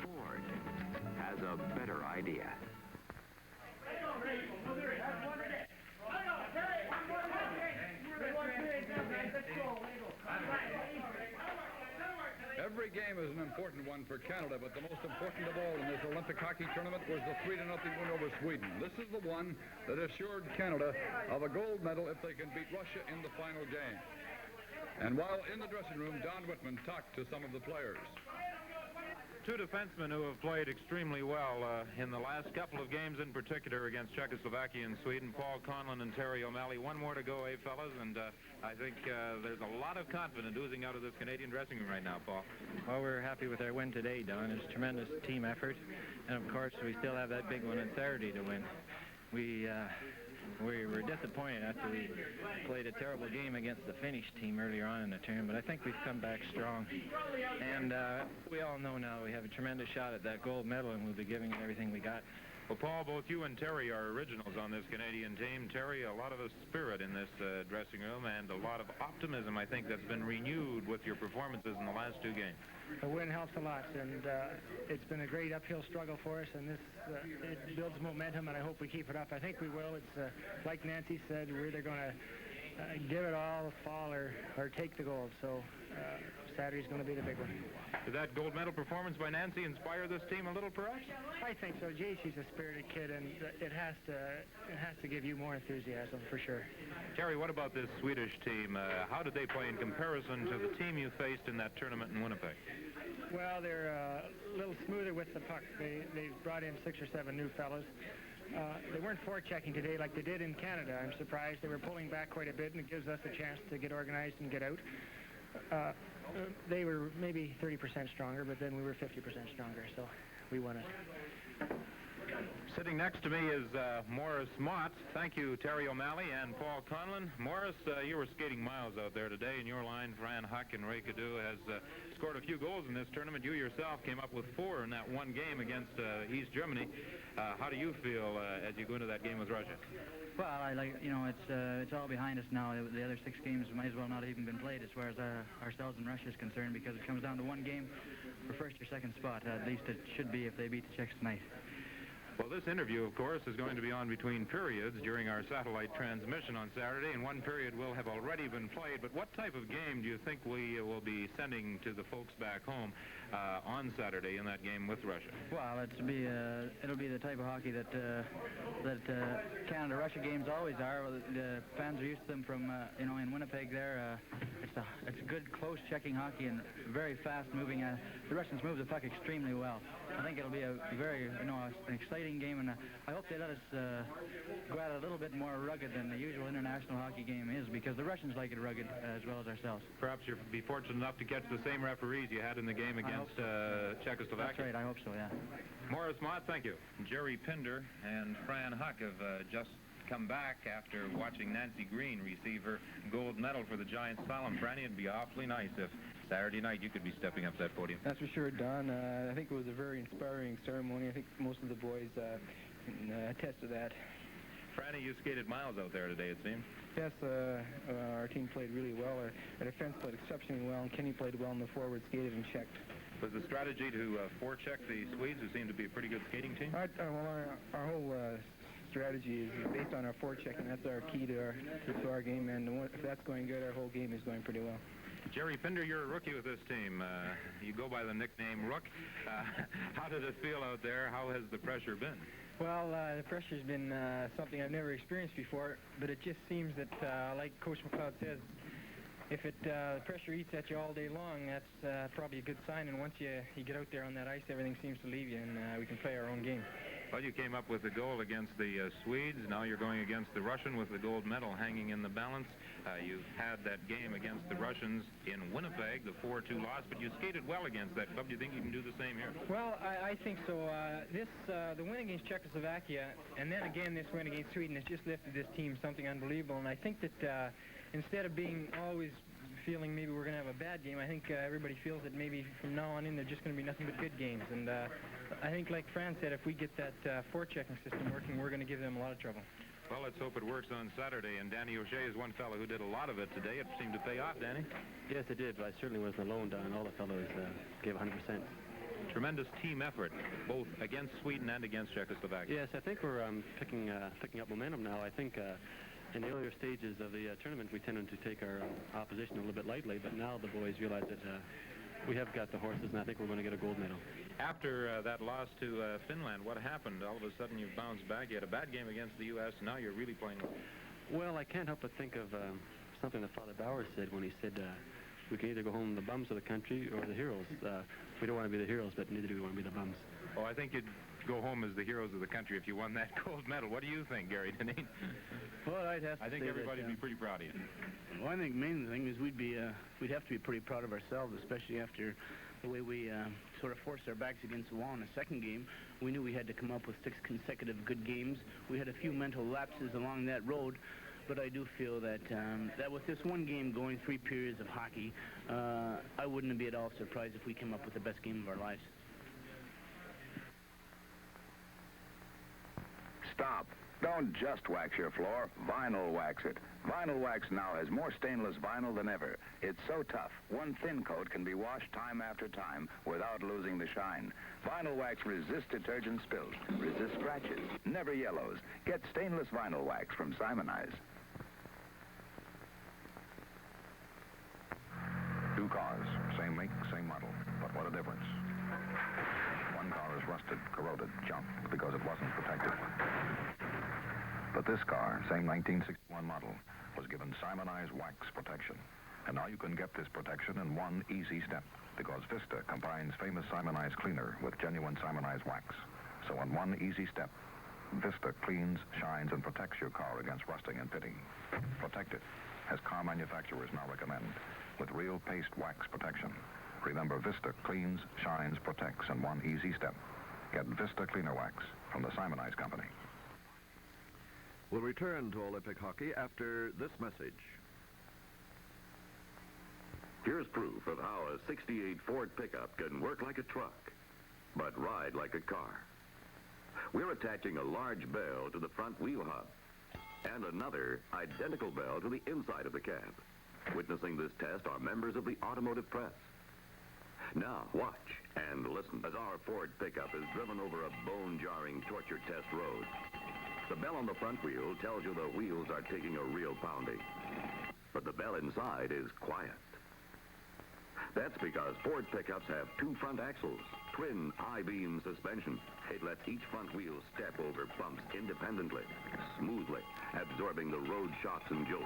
E: Ford has a better idea.
F: Every game is an important one for Canada, but the most important of all in this Olympic hockey tournament was the 3-0 win over Sweden. This is the one that assured Canada of a gold medal if they can beat Russia in the final game. And while in the dressing room, Don Whitman talked to some of the players.
A: Two defensemen who have played extremely well in the last couple of games, in particular against Czechoslovakia and Sweden, Paul Conlon and Terry O'Malley. One more to go, fellas? And I think there's a lot of confidence oozing out of this Canadian dressing room right now, Paul.
G: Well, we're happy with our win today, Don. It's a tremendous team effort. And, of course, we still have that big one on Saturday to win. We were disappointed after we played a terrible game against the Finnish team earlier on in the tournament, but I think we've come back strong. And we all know now we have a tremendous shot at that gold medal, and we'll be giving it everything we got.
A: Well, Paul, both you and Terry are originals on this Canadian team. Terry, a lot of spirit in this dressing room and a lot of optimism, I think, that's been renewed with your performances in the last two games.
H: A win helps a lot, and it's been a great uphill struggle for us, and this it builds momentum, and I hope we keep it up. I think we will. It's like Nancy said, we're either going to give it all, fall, or take the gold. So Saturday's going to be the big one.
A: Did that gold medal performance by Nancy inspire this team a little, perhaps?
H: I think so. Gee, she's a spirited kid, and it has to give you more enthusiasm for sure.
A: Terry, what about this Swedish team? How did they play in comparison to the team you faced in that tournament in Winnipeg?
H: Well, they're a little smoother with the puck. They've brought in 6 or 7 new fellas. They weren't forechecking today like they did in Canada. I'm surprised. They were pulling back quite a bit, and it gives us a chance to get organized and get out. They were maybe 30% stronger, but then we were 50% stronger, so we won it.
A: Sitting next to me is Morris Mott. Thank you, Terry O'Malley and Paul Conlon. Morris, you were skating miles out there today, and your line, Fran Huck and Ray Cadu, has scored a few goals in this tournament. You yourself came up with 4 in that one game against East Germany. How do you feel as you go into that game with Russia?
I: Well, it's all behind us now. The other 6 games might as well not have even been played as far as ourselves and Russia is concerned, because it comes down to one game for first or second spot. At least it should be if they beat the Czechs tonight.
A: Well, this interview, of course, is going to be on between periods during our satellite transmission on Saturday, and one period will have already been played. But what type of game do you think we will be sending to the folks back home on Saturday in that game with Russia?
I: Well, it'll be the type of hockey that Canada-Russia games always are. The fans are used to them from, in Winnipeg there. It's good, close checking hockey and very fast moving. The Russians move the puck extremely well. I think it'll be a very, an exciting game, and I hope they let us go at it a little bit more rugged than the usual international hockey game is, because the Russians like it rugged as well as ourselves.
A: Perhaps you'll be fortunate enough to catch the same referees you had in the game against Czechoslovakia.
I: That's right, I hope so, yeah.
A: Morris Mott, thank you. Jerry Pinder and Fran Huck have just come back after watching Nancy Green receive her gold medal for the Giant Slalom. Franny, it'd be awfully nice if Saturday night you could be stepping up to that podium.
J: That's for sure, Don. I think it was a very inspiring ceremony. I think most of the boys can attest to that.
A: Franny, you skated miles out there today, it seems.
J: Yes, our team played really well. Our defense played exceptionally well, and Kenny played well, and the forward skated and checked.
A: Was the strategy to forecheck the Swedes, who seem to be a pretty good skating team?
J: Our whole strategy is based on our forechecking. That's our key to our game, and if that's going good, our whole game is going pretty well.
A: Jerry Pinder, you're a rookie with this team. You go by the nickname Rook. How did it feel out there? How has the pressure been?
H: Well, the pressure's been something I've never experienced before, but it just seems that, like Coach McLeod says, if the pressure eats at you all day long, that's probably a good sign, and once you get out there on that ice, everything seems to leave you, and we can play our own game.
A: Well, you came up with a goal against the Swedes. Now you're going against the Russian with the gold medal hanging in the balance. You had that game against the Russians in Winnipeg, the 4-2 loss, but you skated well against that club. Do you think you can do the same here?
H: Well, I think so. The win against Czechoslovakia, and then again this win against Sweden, has just lifted this team something unbelievable, and I think that instead of being always feeling maybe we're going to have a bad game, I think everybody feels that maybe from now on in they're just going to be nothing but good games. And I think, like Fran said, if we get that forechecking system working, we're going to give them a lot of trouble.
A: Well, let's hope it works on Saturday. And Danny O'Shea is one fellow who did a lot of it today. It seemed to pay off, Danny.
K: Yes, it did, but I certainly wasn't alone, Don. All the fellows gave 100%.
A: Tremendous team effort, both against Sweden and against Czechoslovakia.
K: Yes, I think we're picking up momentum now. I think in the earlier stages of the tournament, we tended to take our opposition a little bit lightly, but now the boys realize that we have got the horses, and I think we're going to get a gold medal.
A: After that loss to Finland, what happened? All of a sudden you've bounced back. You had a bad game against the U.S., and now you're really playing well.
K: Well, I can't help but think of something that Father Bauer said when he said, we can either go home the bums of the country or the heroes. We don't want to be the heroes, but neither do we want to be the bums.
A: Oh, I think you'd go home as the heroes of the country if you won that gold medal. What do you think, Gary Deneen?
J: Well, I think
A: everybody would be pretty proud of you.
L: Well, I think the main thing is we'd have to be pretty proud of ourselves, especially after the way we sort of forced our backs against the wall in the second game. We knew we had to come up with 6 consecutive good games. We had a few mental lapses along that road, but I do feel that that with this one game going 3 periods of hockey, I wouldn't be at all surprised if we came up with the best game of our lives.
M: Stop. Don't just wax your floor, vinyl wax it. Vinyl wax now has more stainless vinyl than ever. It's so tough, one thin coat can be washed time after time without losing the shine. Vinyl wax resists detergent spills, resists scratches, never yellows. Get stainless vinyl wax from Simonize.
C: 2 cars, same make, same model, but what a difference. One car is rusted, corroded, junked because it wasn't protected. But this car, same 1961 model, was given Simonize wax protection. And now you can get this protection in one easy step, because Vista combines famous Simonize cleaner with genuine Simonize wax. So in one easy step, Vista cleans, shines, and protects your car against rusting and pitting. Protect it, as car manufacturers now recommend, with real paste wax protection. Remember, Vista cleans, shines, protects in one easy step. Get Vista Cleaner Wax from the Simonides Company.
D: We'll return to Olympic hockey after this message.
N: Here's proof of how a 68 Ford pickup can work like a truck, but ride like a car. We're attaching a large bell to the front wheel hub and another identical bell to the inside of the cab. Witnessing this test are members of the automotive press. Now, watch and listen as our Ford pickup is driven over a bone-jarring torture test road. The bell on the front wheel tells you the wheels are taking a real pounding, but the bell inside is quiet. That's because Ford pickups have two front axles, twin high-beam suspension. It lets each front wheel step over bumps independently, smoothly, absorbing the road shocks and jolts.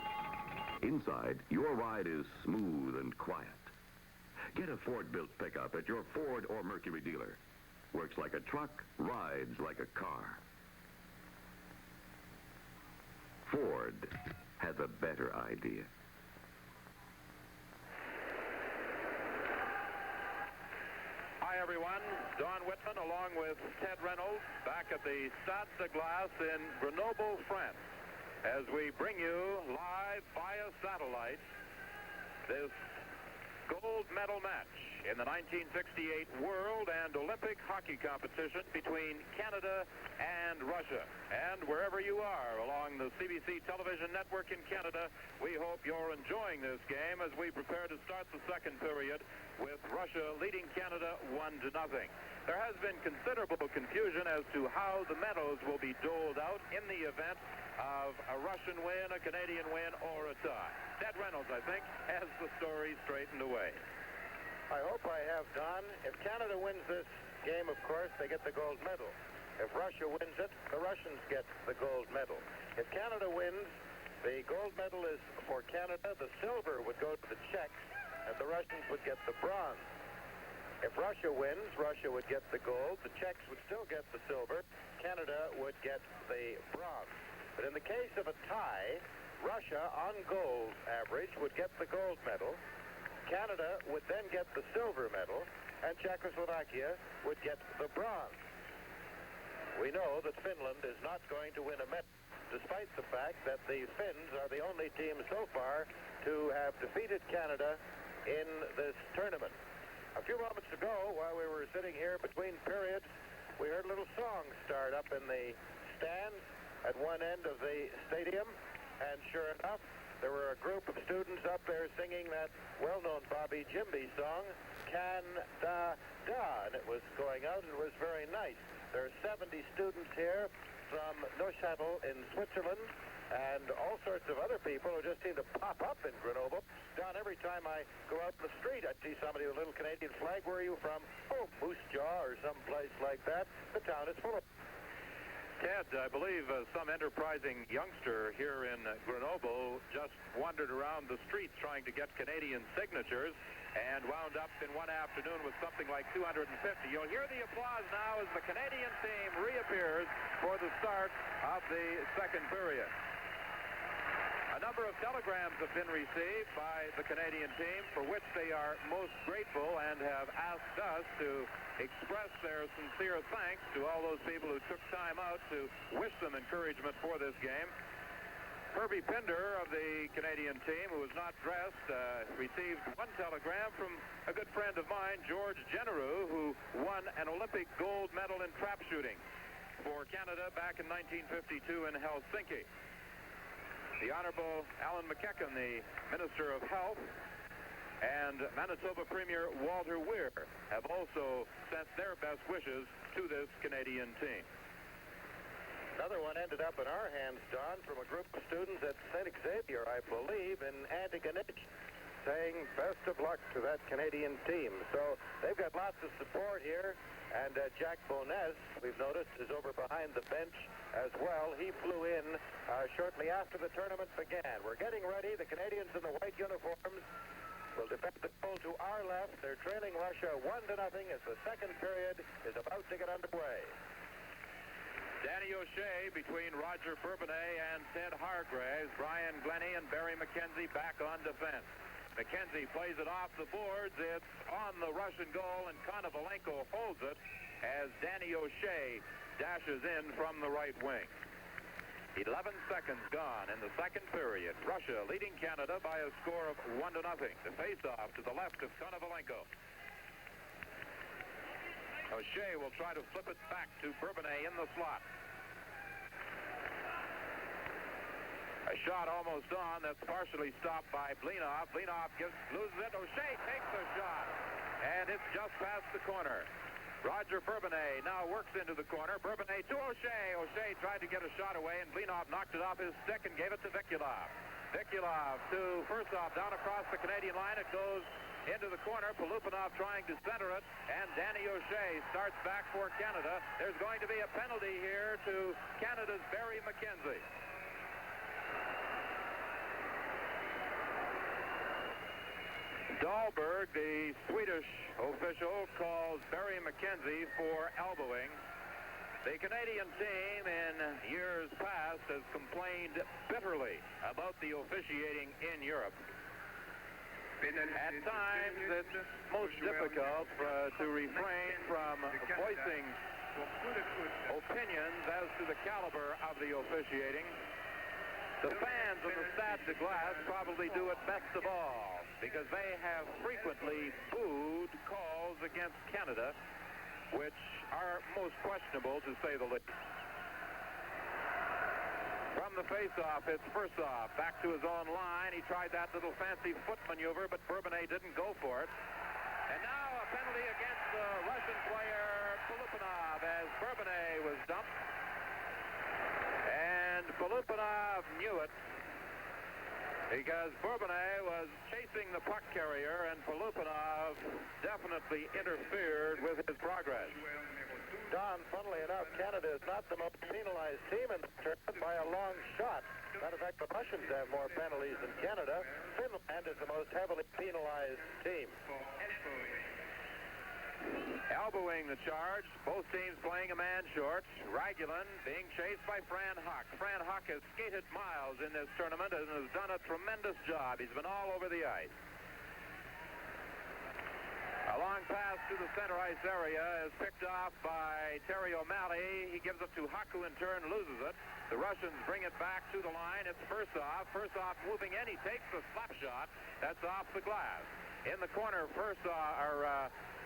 N: Inside, your ride is smooth and quiet. Get a Ford-built pickup at your Ford or Mercury dealer. Works like a truck, rides like a car. Ford has a better idea.
A: Hi, everyone. Don Whitman, along with Ted Reynolds, back at the Stade de Glace in Grenoble, France, as we bring you live via satellite this gold medal match in the 1968 World and Olympic Hockey Competition between Canada and Russia. And wherever you are along the CBC television network in Canada, we hope you're enjoying this game as we prepare to start the second period with Russia leading Canada 1-0. There has been considerable confusion as to how the medals will be doled out in the event of a Russian win, a Canadian win, or a tie. Ted Reynolds, I think, has the story straightened away.
B: I hope I have, Don. If Canada wins this game, of course, they get the gold medal. If Russia wins it, the Russians get the gold medal. If Canada wins, the gold medal is for Canada. The silver would go to the Czechs, and the Russians would get the bronze. If Russia wins, Russia would get the gold. The Czechs would still get the silver. Canada would get the bronze. But in the case of a tie, Russia, on gold average, would get the gold medal. Canada would then get the silver medal, and Czechoslovakia would get the bronze. We know that Finland is not going to win a medal, despite the fact that the Finns are the only team so far to have defeated Canada in this tournament. A few moments ago, while we were sitting here between periods, we heard a little song start up in the stands at one end of the stadium, and sure enough, there were a group of students up there singing that well-known Bobby Jimby song, Can-da-da, and it was going out, and it was very nice. There are 70 students here from Neuchâtel in Switzerland, and all sorts of other people who just seem to pop up in Grenoble. Don, every time I go out in the street, I see somebody with a little Canadian flag. Where are you from? Oh, Moose Jaw or someplace like that. The town is full of...
A: Ted, I believe some enterprising youngster here in Grenoble just wandered around the streets trying to get Canadian signatures and wound up in one afternoon with something like 250. You'll hear the applause now as the Canadian team reappears for the start of the second period. A number of telegrams have been received by the Canadian team for which they are most grateful and have asked us to express their sincere thanks to all those people who took time out to wish them encouragement for this game. Herbie Pinder of the Canadian team, who was not dressed, received one telegram from a good friend of mine, George Genereux, who won an Olympic gold medal in trap shooting for Canada back in 1952 in Helsinki. The Honorable Alan McEachern, the Minister of Health, and Manitoba Premier Walter Weir have also sent their best wishes to this Canadian team.
B: Another one ended up in our hands, Don, from a group of students at St. Xavier, I believe, in Antigonish, saying best of luck to that Canadian team. So they've got lots of support here, and Jack Bones, we've noticed, is over behind the bench as well. He flew in shortly after the tournament began. We're getting ready. The Canadians in the white uniforms will defend the goal to our left. They're trailing Russia 1-0 as the second period is about to get underway.
A: Danny O'Shea between Roger Bourbonnais and Ted Hargraves. Brian Glennie and Barry McKenzie back on defense. McKenzie plays it off the boards. It's on the Russian goal, and Konovalenko holds it as Danny O'Shea dashes in from the right wing. 11 seconds gone in the second period. Russia leading Canada by a score of 1-0. The face-off to the left of Konovalenko. O'Shea will try to flip it back to Bourbonnais in the slot. A shot almost on. That's partially stopped by Blinov. Blinov loses it. O'Shea takes the shot. And it's just past the corner. Roger Bourbonnais now works into the corner. Bourbonnais to O'Shea. O'Shea tried to get a shot away, and Blinov knocked it off his stick and gave it to Vikulov. Vikulov to Firstov down across the Canadian line. It goes into the corner. Polupanov trying to center it, and Danny O'Shea starts back for Canada. There's going to be a penalty here to Canada's Barry McKenzie. Dahlberg, the Swedish official, calls Barry McKenzie for elbowing. The Canadian team in years past has complained bitterly about the officiating in Europe. At times, it's most difficult to refrain from voicing opinions as to the caliber of the officiating. The fans of the Stade de Glace probably do it best of all, because they have frequently booed calls against Canada, which are most questionable, to say the least. From the face-off, it's Firstov back to his own line. He tried that little fancy foot maneuver, but Bourbonnais didn't go for it. And now a penalty against the Russian player, Polupanov, as Bourbonnais was dumped. And Polupanov knew it, because Bourbonnais was chasing the puck carrier, and Polupanov definitely interfered with his progress.
B: Don, funnily enough, Canada is not the most penalized team in the tournament by a long shot. Matter of fact, the Russians have more penalties than Canada. Finland is the most heavily penalized team.
A: Elbowing the charge, both teams playing a man short. Ragulin being chased by Fran Huck. Fran Huck has skated miles in this tournament and has done a tremendous job. He's been all over the ice. A long pass to the center ice area is picked off by Terry O'Malley. He gives it to Huck, who in turn loses it. The Russians bring it back to the line. It's Firstov. Firstov moving in. He takes the slap shot. That's off the glass. In the corner,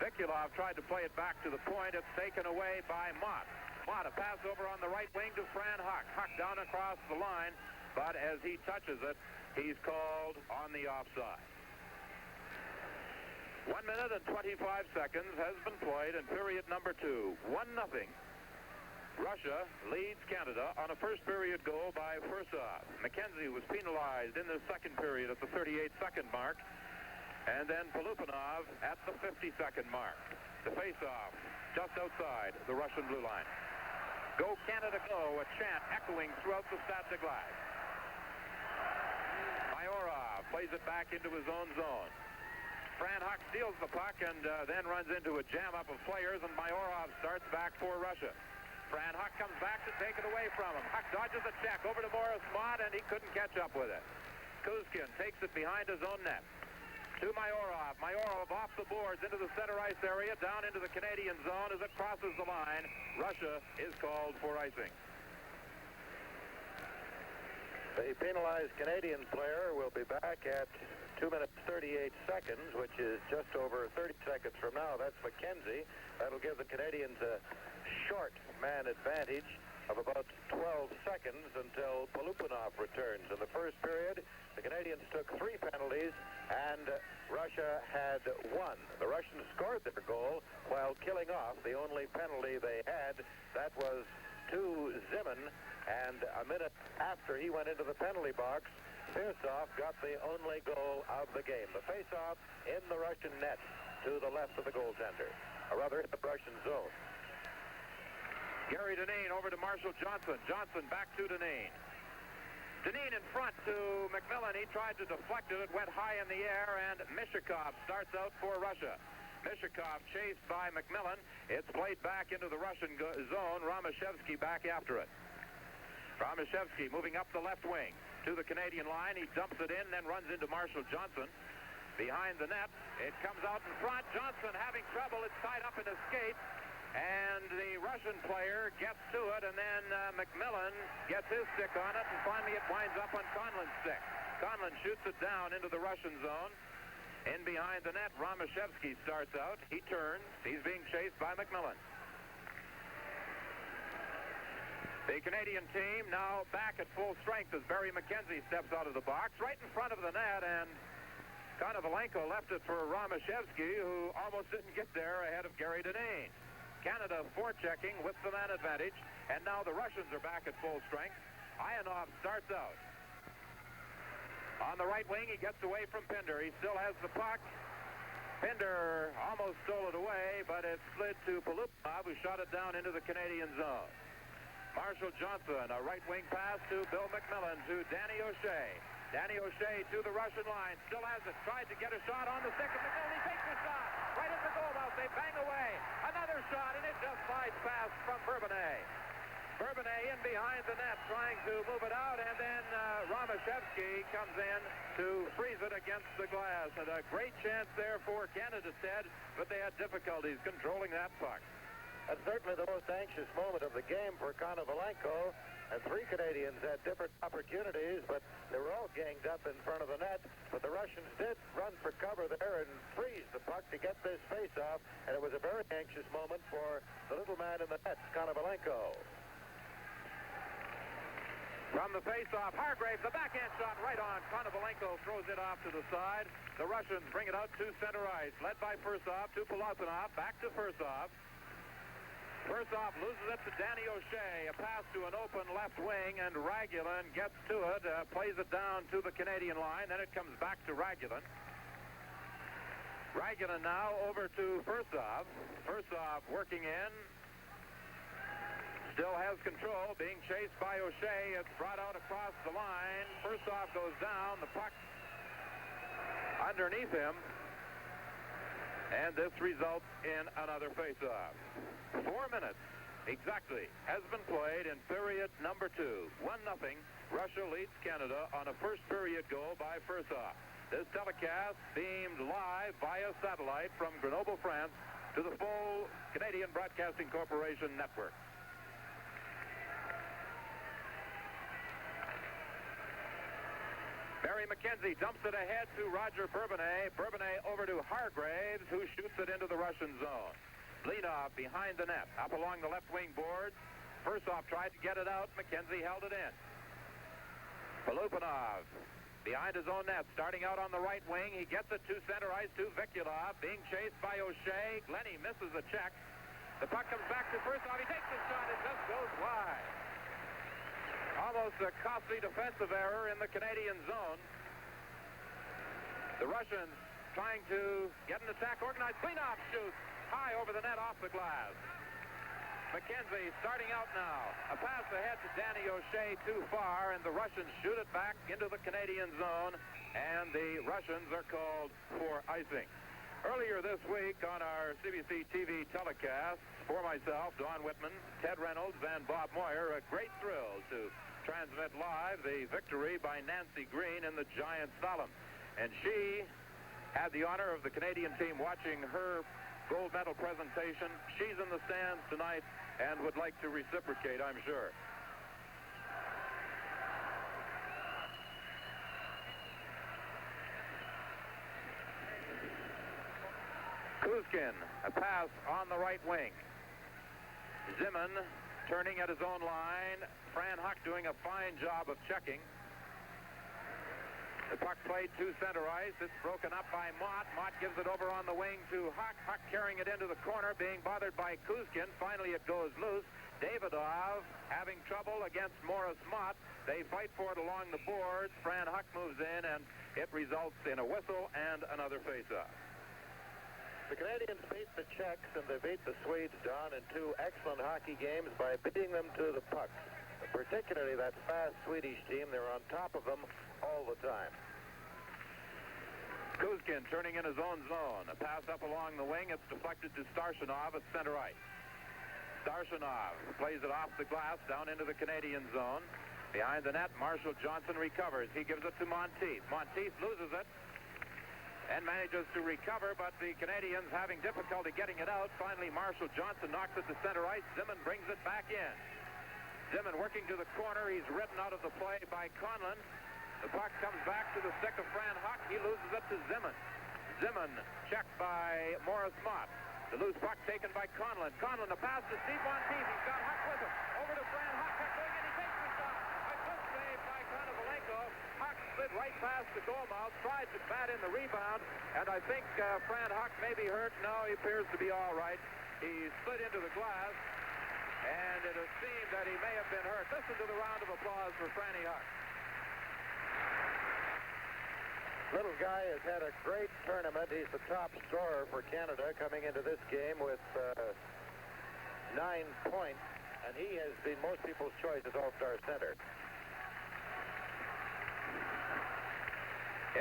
A: Vikulov tried to play it back to the point. It's taken away by Mott. Mott, a pass over on the right wing to Fran Huck. Huck down across the line, but as he touches it, he's called on the offside. 1 minute and 25 seconds has been played in period number 2. 1-0. Russia leads Canada on a first period goal by Firstov. McKenzie was penalized in the second period at the 38-second mark. And then Polupanov at the 50-second mark. The face-off just outside the Russian blue line. Go Canada go, a chant echoing throughout the Stade de Glace. Mayorov plays it back into his own zone. Fran Huck steals the puck and then runs into a jam-up of players, and Mayorov starts back for Russia. Fran Huck comes back to take it away from him. Huck dodges a check over to Morris Mott, and he couldn't catch up with it. Kuzkin takes it behind his own net. To Mayorov. Mayorov off the boards into the center ice area, down into the Canadian zone as it crosses the line. Russia is called for icing.
B: The penalized Canadian player will be back at 2 minutes 38 seconds, which is just over 30 seconds from now. That's McKenzie. That'll give the Canadians a short man advantage of about 12 seconds until Polupanov returns. In the first period, the Canadians took 3 penalties, and Russia had 1. The Russians scored their goal while killing off the only penalty they had. That was to Zimin, and a minute after he went into the penalty box, Firstov got the only goal of the game. The face-off in the Russian net to the left of the goaltender, or rather in the Russian zone.
A: Gary Dineen over to Marshall Johnson. Johnson back to Dineen. Dineen in front to McMillan. He tried to deflect it. It went high in the air, and Mishikov starts out for Russia. Mishikov chased by McMillan. It's played back into the Russian zone. Romashevsky back after it. Romashevsky moving up the left wing to the Canadian line. He dumps it in, then runs into Marshall Johnson. Behind the net, it comes out in front. Johnson having trouble. It's tied up in his skate. And the Russian player gets to it, and then McMillan gets his stick on it, and finally it winds up on Conlon's stick. Conlon shoots it down into the Russian zone. In behind the net, Romashevsky starts out. He turns. He's being chased by McMillan. The Canadian team now back at full strength as Barry McKenzie steps out of the box right in front of the net, and Konovalenko left it for Romashevsky, who almost didn't get there ahead of Gary Deneen. Canada forechecking with the man advantage, and now the Russians are back at full strength. Ianov starts out. On the right wing, he gets away from Pinder. He still has the puck. Pinder almost stole it away, but it slid to Polupov, who shot it down into the Canadian zone. Marshall Johnson, a right wing pass to Bill McMillan to Danny O'Shea. Danny O'Shea to the Russian line. Still has it. Tried to get a shot on the stick of McMillan. He takes the shot. Right at the goal mouth. They bang away. Another shot, and it just slides past from Bourbonnais. Bourbonnais in behind the net trying to move it out, and then Romashevsky comes in to freeze it against the glass. And a great chance there for Canada, Ted, but they had difficulties controlling that puck.
B: That's certainly the most anxious moment of the game for Konovalenko. And three Canadians had different opportunities, but they were all ganged up in front of the net. But the Russians did run for cover there and freeze the puck to get this face-off. And it was a very anxious moment for the little man in the net, Konovalenko.
A: From the face-off, Hargraves, the backhand shot right on. Konovalenko throws it off to the side. The Russians bring it out to center ice, led by Fursov to Polotunov, back to Fursov. Fursov loses it to Danny O'Shea. A pass to an open left wing, and Ragulin gets to it, plays it down to the Canadian line. Then it comes back to Ragulin. Ragulin now over to Fursov. Fursov working in. Still has control, being chased by O'Shea. It's brought out across the line. Fursov goes down. The puck underneath him. And this results in another face-off. 4 minutes exactly has been played in period number 2. 1-0. Russia leads Canada on a first period goal by Fursov. This telecast beamed live via satellite from Grenoble, France to the full Canadian Broadcasting Corporation network. Barry McKenzie dumps it ahead to Roger Bourbonnais. Bourbonnais over to Hargraves, who shoots it into the Russian zone. Blinov behind the net, up along the left wing boards. Fursov tried to get it out. McKenzie held it in. Polupanov behind his own net, starting out on the right wing. He gets it to center ice to Vikulov, being chased by O'Shea. Glennie misses a check. The puck comes back to Fursov. He takes the shot. It just goes wide. Almost a costly defensive error in the Canadian zone. The Russians trying to get an attack organized. Blinov shoots high over the net off the glass. McKenzie starting out now. A pass ahead to Danny O'Shea too far, and the Russians shoot it back into the Canadian zone, and the Russians are called for icing. Earlier this week on our CBC TV telecast, for myself, Don Whitman, Ted Reynolds, and Bob Moyer, a great thrill to transmit live the victory by Nancy Green in the giant slalom. And she had the honor of the Canadian team watching her gold medal presentation. She's in the stands tonight and would like to reciprocate, I'm sure. Kuzkin, a pass on the right wing. Zimmern turning at his own line. Fran Huck doing a fine job of checking. The puck played to center ice. It's broken up by Mott. Mott gives it over on the wing to Huck. Huck carrying it into the corner, being bothered by Kuzkin. Finally, it goes loose. Davidov having trouble against Morris Mott. They fight for it along the boards. Fran Huck moves in, and it results in a whistle and another face-off.
B: The Canadians beat the Czechs, and they beat the Swedes, Don, in 2 excellent hockey games by beating them to the puck. Particularly that fast Swedish team. They're on top of them all the time.
A: Kuzkin turning in his own zone. A pass up along the wing. It's deflected to Starshinov at center ice. Starshinov plays it off the glass down into the Canadian zone. Behind the net, Marshall Johnson recovers. He gives it to Monteith. Monteith loses it. and manages to recover, but the Canadians having difficulty getting it out. Finally, Marshall Johnson knocks it to center ice. Zimmern brings it back in. Zimmern working to the corner. He's ridden out of the play by Conlon. The puck comes back to the stick of Fran Huck. He loses it to Zimmern. Zimmern checked by Morris Mott. The loose puck taken by Conlon. Conlon, the pass to Steve Monteith. He's got Huck with him. Over to Fran Huck. Huck going in. He takes the shot. A good save by Konovalenko. Huck slid right past the goal mouth. Tried to bat in the rebound. And I think Fran Huck may be hurt. No, he appears to be all right. He slid into the glass. And it has seemed that he may have been hurt. Listen to the round of applause for Franny Huck.
B: Little guy has had a great tournament. He's the top scorer for Canada coming into this game with 9 points, and he has been most people's choice as all-star center.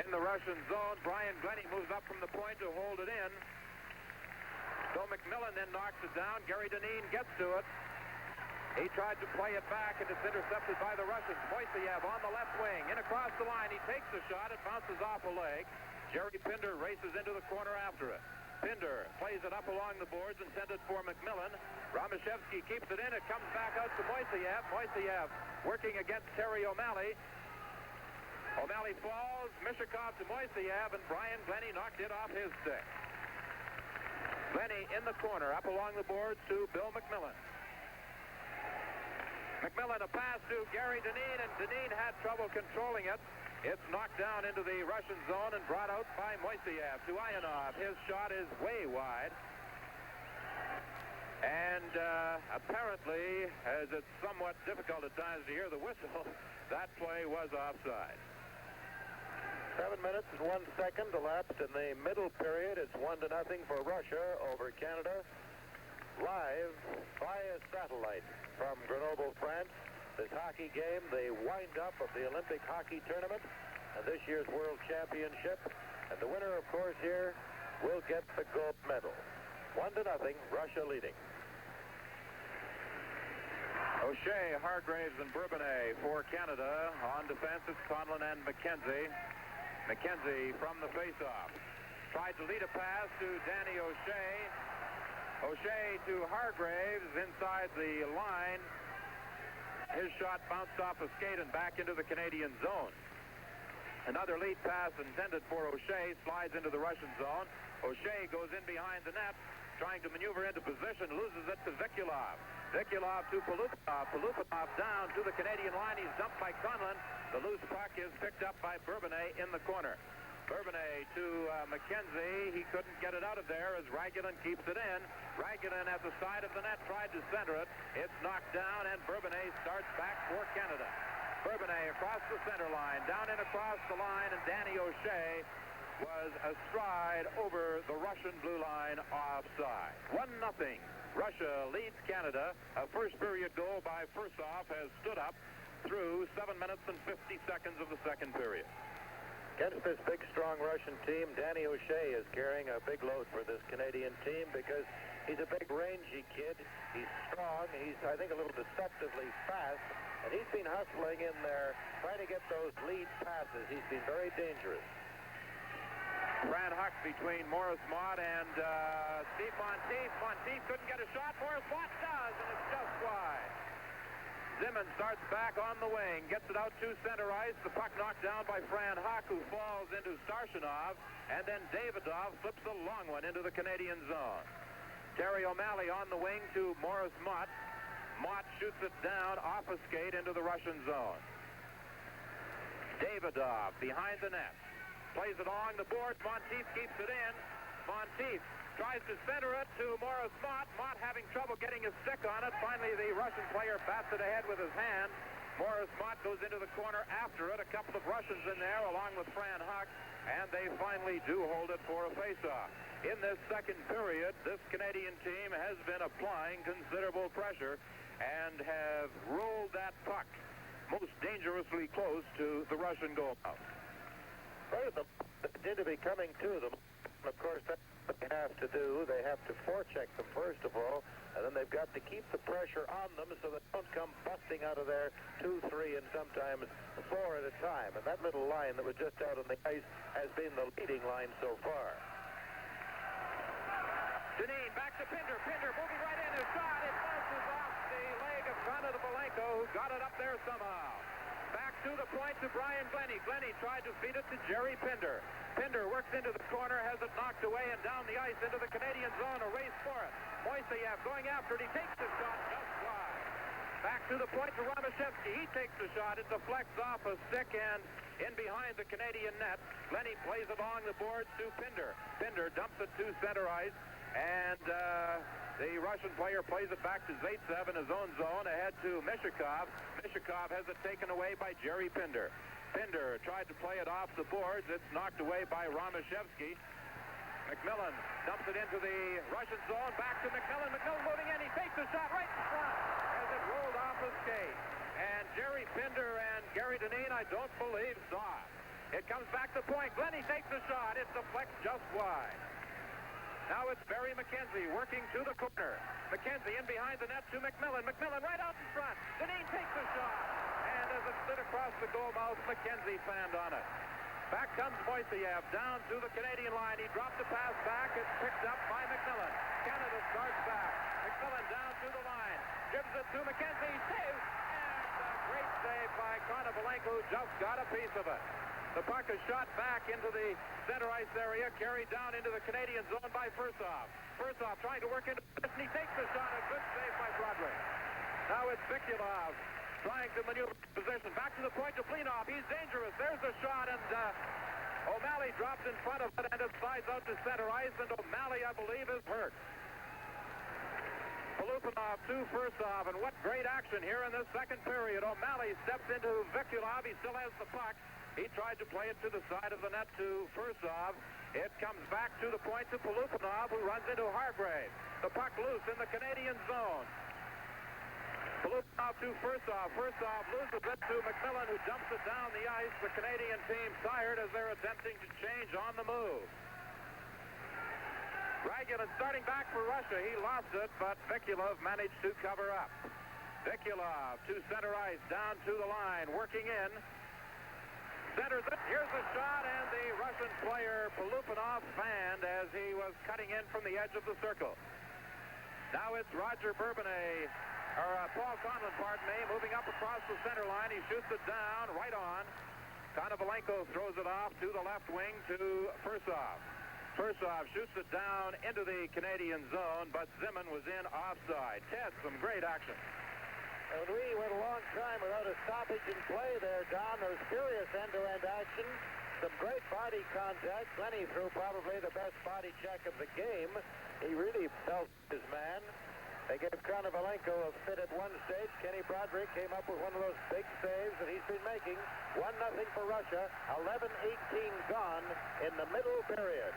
A: In the Russian zone, Brian Glennie moves up from the point to hold it in. Bill McMillan then knocks it down. Gary Dineen gets to it. He tried to play it back, and it's intercepted by the Russians. Moiseyev on the left wing, in across the line. He takes the shot. It bounces off a leg. Jerry Pinder races into the corner after it. Pinder plays it up along the boards, intended for McMillan. Romashevsky keeps it in. It comes back out to Moiseyev. Moiseyev working against Terry O'Malley. O'Malley falls. Mishikov to Moiseyev, and Brian Glennie knocked it off his stick. Glennie in the corner, up along the boards to Bill McMillan. McMillan, a pass to Gary Dineen, and Dineen had trouble controlling it. It's knocked down into the Russian zone and brought out by Moiseyev to Ianov. His shot is way wide. And apparently, as it's somewhat difficult at times to hear the whistle, that play was offside.
B: 7 minutes and 1 second elapsed in the middle period. It's 1-0 for Russia over Canada. Live via satellite from Grenoble, France. This hockey game, the wind-up of the Olympic hockey tournament and this year's World Championship. And the winner, of course, here will get the gold medal. 1-0, Russia leading.
A: O'Shea, Hargraves, and Bourbonnais for Canada. On defense, it's Conlon and McKenzie. McKenzie from the face-off. Tried to lead a pass to Danny O'Shea. O'Shea to Hargraves inside the line. His shot bounced off a skate and back into the Canadian zone. Another lead pass intended for O'Shea slides into the Russian zone. O'Shea goes in behind the net, trying to maneuver into position, loses it to Vikulov. Vikulov to Polupinov. Polupinov down to the Canadian line. He's dumped by Conlon. The loose puck is picked up by Bourbonnais in the corner. Bourbonnais to McKenzie. He couldn't get it out of there as Ragulin keeps it in. Ragulin at the side of the net tried to center it. It's knocked down, and Bourbonnais starts back for Canada. Bourbonnais across the center line, down and across the line, and Danny O'Shea was astride over the Russian blue line offside. 1-0. Russia leads Canada. A first period goal by Fursoff has stood up through 7 minutes and 50 seconds of the second period.
B: Against this big, strong Russian team, Danny O'Shea is carrying a big load for this Canadian team because he's a big, rangy kid. He's strong. He's, I think, a little deceptively fast. And he's been hustling in there, trying to get those lead passes. He's been very dangerous.
A: Fran Huck between Morris Mott and Steve Monteith. Monteith couldn't get a shot. Morris Mott does, and it's just wide. Zimmern starts back on the wing, gets it out to center ice. The puck knocked down by Fran Huck, who falls into Starshinov, and then Davidov flips a long one into the Canadian zone. Terry O'Malley on the wing to Morris Mott. Mott shoots it down off a skate into the Russian zone. Davidov behind the net. Plays it along the board. Monteith keeps it in. Monteith tries to center it to Morris Mott. Mott having trouble getting his stick on it. Finally, the Russian player bats it ahead with his hand. Morris Mott goes into the corner after it. A couple of Russians in there along with Fran Huck, and they finally do hold it for a face-off. In this second period, this Canadian team has been applying considerable pressure and have rolled that puck most dangerously close to the Russian goalpost.
B: Both of them seem to be coming to them. Of course, that what they have to do. They have to forecheck them first of all, and then they've got to keep the pressure on them so they don't come busting out of there 2, 3, and sometimes 4 at a time. And that little line that was just out on the ice has been the leading line so far.
A: Janine back to Pinder. Pinder moving right in. A shot. It bounces off the leg of Konovalenko, who got it up there somehow. Back to the point to Brian Glennie. Glennie tried to feed it to Jerry Pinder. Pinder works into the corner, has it knocked away and down the ice into the Canadian zone. A race for it. Moiseyev going after it. He takes the shot just wide. Back to the point to Romashevsky. He takes the shot. It deflects off a stick and in behind the Canadian net. Glennie plays it along the boards to Pinder. Pinder dumps it to center ice. And the Russian player plays it back to Zaitsev in his own zone, ahead to Mishikov. Mishikov has it taken away by Jerry Pinder. Pinder tried to play it off the boards. It's knocked away by Romashevsky. McMillan dumps it into the Russian zone. Back to McMillan. McMillan moving in. He takes the shot right in front as it rolled off his skate. And Jerry Pinder and Gary Dineen, I don't believe, saw it. It comes back to point. Glennie takes the shot. It deflects just wide. Now it's Barry McKenzie working to the corner. McKenzie in behind the net to McMillan. McMillan right out in front. Dineen takes the shot. And as it slid across the goal mouth, McKenzie fanned on it. Back comes Moiseyev down to the Canadian line. He dropped the pass back. It's picked up by McMillan. Canada starts back. McMillan down to the line. Gives it to McKenzie. Saves. And a great save by Konovalenko. Just got a piece of it. The puck is shot back into the center ice area, carried down into the Canadian zone by Fursov. Fursov trying to work into this, and he takes the shot. A good save by Broderick. Now it's Vikulov trying to maneuver position. Back to the point to Plenov. He's dangerous. There's the shot, and O'Malley drops in front of it, and it slides out to center ice, and O'Malley, I believe, is hurt. Polupanov to Fursov, and what great action here in this second period. O'Malley steps into Vikulov. He still has the puck. He tried to play it to the side of the net to Fursov. It comes back to the point to Polupanov, who runs into Hargrave. The puck loose in the Canadian zone. Polupanov to Fursov. Fursov loses it to McMillan, who dumps it down the ice. The Canadian team tired as they're attempting to change on the move. Ragulin starting back for Russia. He lost it, but Vikulov managed to cover up. Vikulov to center ice, down to the line, working in. Centers it. Here's the shot, and the Russian player Polupanov fanned as he was cutting in from the edge of the circle. Now it's Roger Bourbonnais, or Paul Conlon, pardon me, moving up across the center line. He shoots it down, right on. Konovalenko throws it off to the left wing to Fursov. Fursov shoots it down into the Canadian zone, but Zimmern was in offside. Ted, some great action.
B: And we went a long time without a stoppage in play there, Don. There was furious end-to-end action. Some great body contact. Glennie threw probably the best body check of the game. He really felt his man. They gave Konovalenko a fit at one stage. Kenny Broderick came up with one of those big saves that he's been making. 1-0 for Russia. 11-18 gone in the middle period.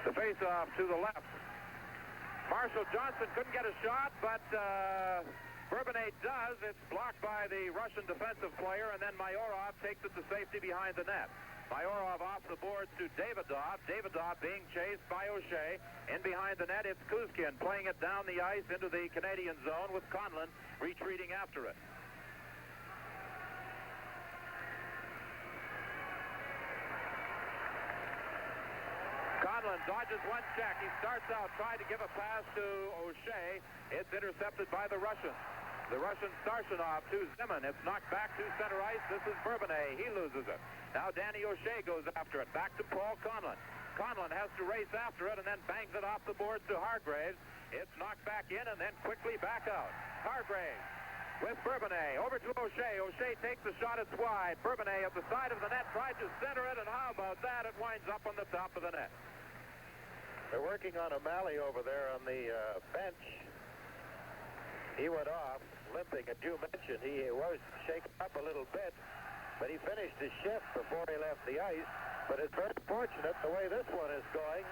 A: The face-off to the left. Marshall Johnson couldn't get a shot, but Bourbonnais does. It's blocked by the Russian defensive player, and then Mayorov takes it to safety behind the net. Mayorov off the boards to Davidov. Davidov being chased by O'Shea. In behind the net, it's Kuzkin playing it down the ice into the Canadian zone with Conlon retreating after it. Conlon dodges one check. He starts out trying to give a pass to O'Shea. It's intercepted by the Russians. The Russian Starshinov to Zimmern. It's knocked back to center ice. This is Bourbonnais. He loses it. Now Danny O'Shea goes after it. Back to Paul Conlon. Conlon has to race after it and then bangs it off the boards to Hargraves. It's knocked back in and then quickly back out. Hargraves with Bourbonnais. Over to O'Shea. O'Shea takes the shot. It's wide. Bourbonnais at the side of the net tried to center it, and how about that? It winds up on the top of the net.
B: They're working on O'Malley over there on the bench. He went off, limping, as you mentioned. He was shaken up a little bit, but he finished his shift before he left the ice. But it's very fortunate the way this one is going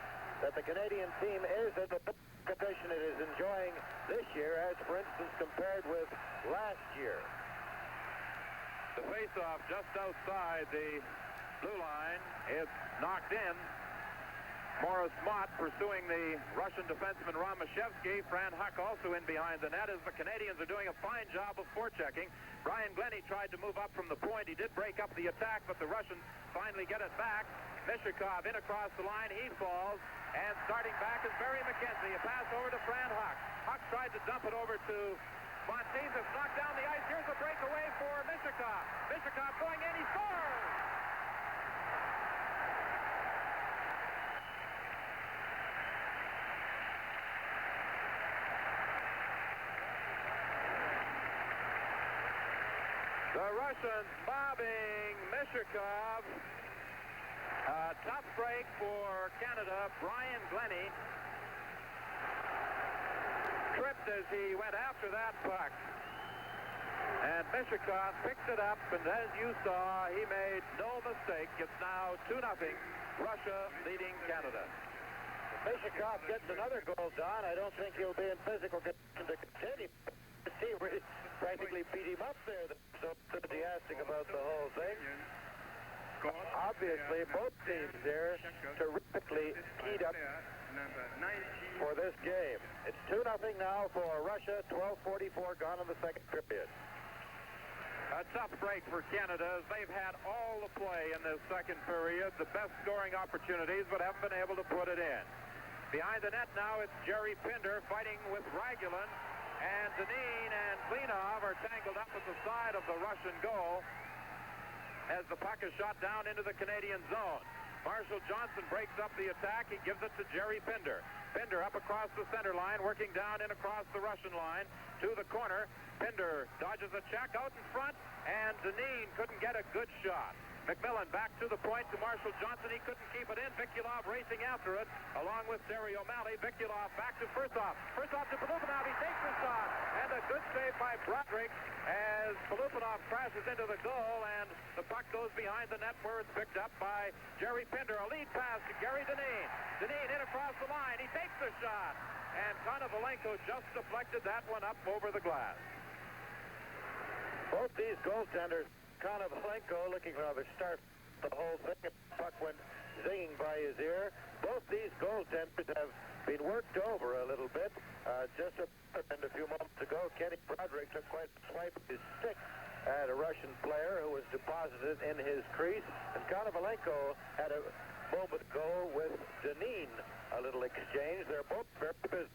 B: that the Canadian team is in the competition it is enjoying this year as, for instance, compared with last year.
A: The face-off just outside the blue line. It's knocked in. Morris Mott pursuing the Russian defenseman Romashevsky. Fran Huck also in behind the net as the Canadians are doing a fine job of forechecking. Brian Glennie tried to move up from the point. He did break up the attack, but the Russians finally get it back. Mishikov in across the line. He falls. And starting back is Barry McKenzie. A pass over to Fran Huck. Huck tried to dump it over to Monteith. It's knocked down the ice. Here's a breakaway for Mishikov. Mishikov going in. He scores! The Russians mobbing Mishikov. A tough break for Canada. Brian Glennie tripped as he went after that puck. And Mishikov picked it up, and as you saw, he made no mistake. It's now 2-0, Russia leading Canada.
B: Mishikov gets another goal, Don. I don't think he'll be in physical condition to continue. He practically beat him up there. So enthusiastic about the whole thing. Obviously, both teams there terrifically keyed up for this game. It's 2-0 now for Russia. 12:44 gone in the second period.
A: A tough break for Canada as they've had all the play in this second period. The best scoring opportunities, but haven't been able to put it in. Behind the net now, it's Jerry Pinder fighting with Ragulin. And Deneen and Klinov are tangled up at the side of the Russian goal as the puck is shot down into the Canadian zone. Marshall Johnson breaks up the attack. He gives it to Jerry Pinder. Pinder up across the center line, working down and across the Russian line to the corner. Pinder dodges a check out in front, and Deneen couldn't get a good shot. McMillan back to the point to Marshall Johnson. He couldn't keep it in. Vikulov racing after it, along with Terry O'Malley. Vikulov back to Firstov. Firstov to Polupanov. He takes the shot. And a good save by Broderick as Polupanov crashes into the goal, and the puck goes behind the net where it's picked up by Jerry Pinder. A lead pass to Gary Deneen. Deneen in across the line. He takes the shot. And Konovalenko just deflected that one up over the glass.
B: Both these goaltenders, Konovalenko looking rather start the whole thing. The puck went zinging by his ear. Both these goaltenders have been worked over a little bit. Just a few moments ago, Kenny Broderick took quite a swipe with his stick at a Russian player who was deposited in his crease. And Konovalenko had a moment ago with Deneen, a little exchange. They're both very busy.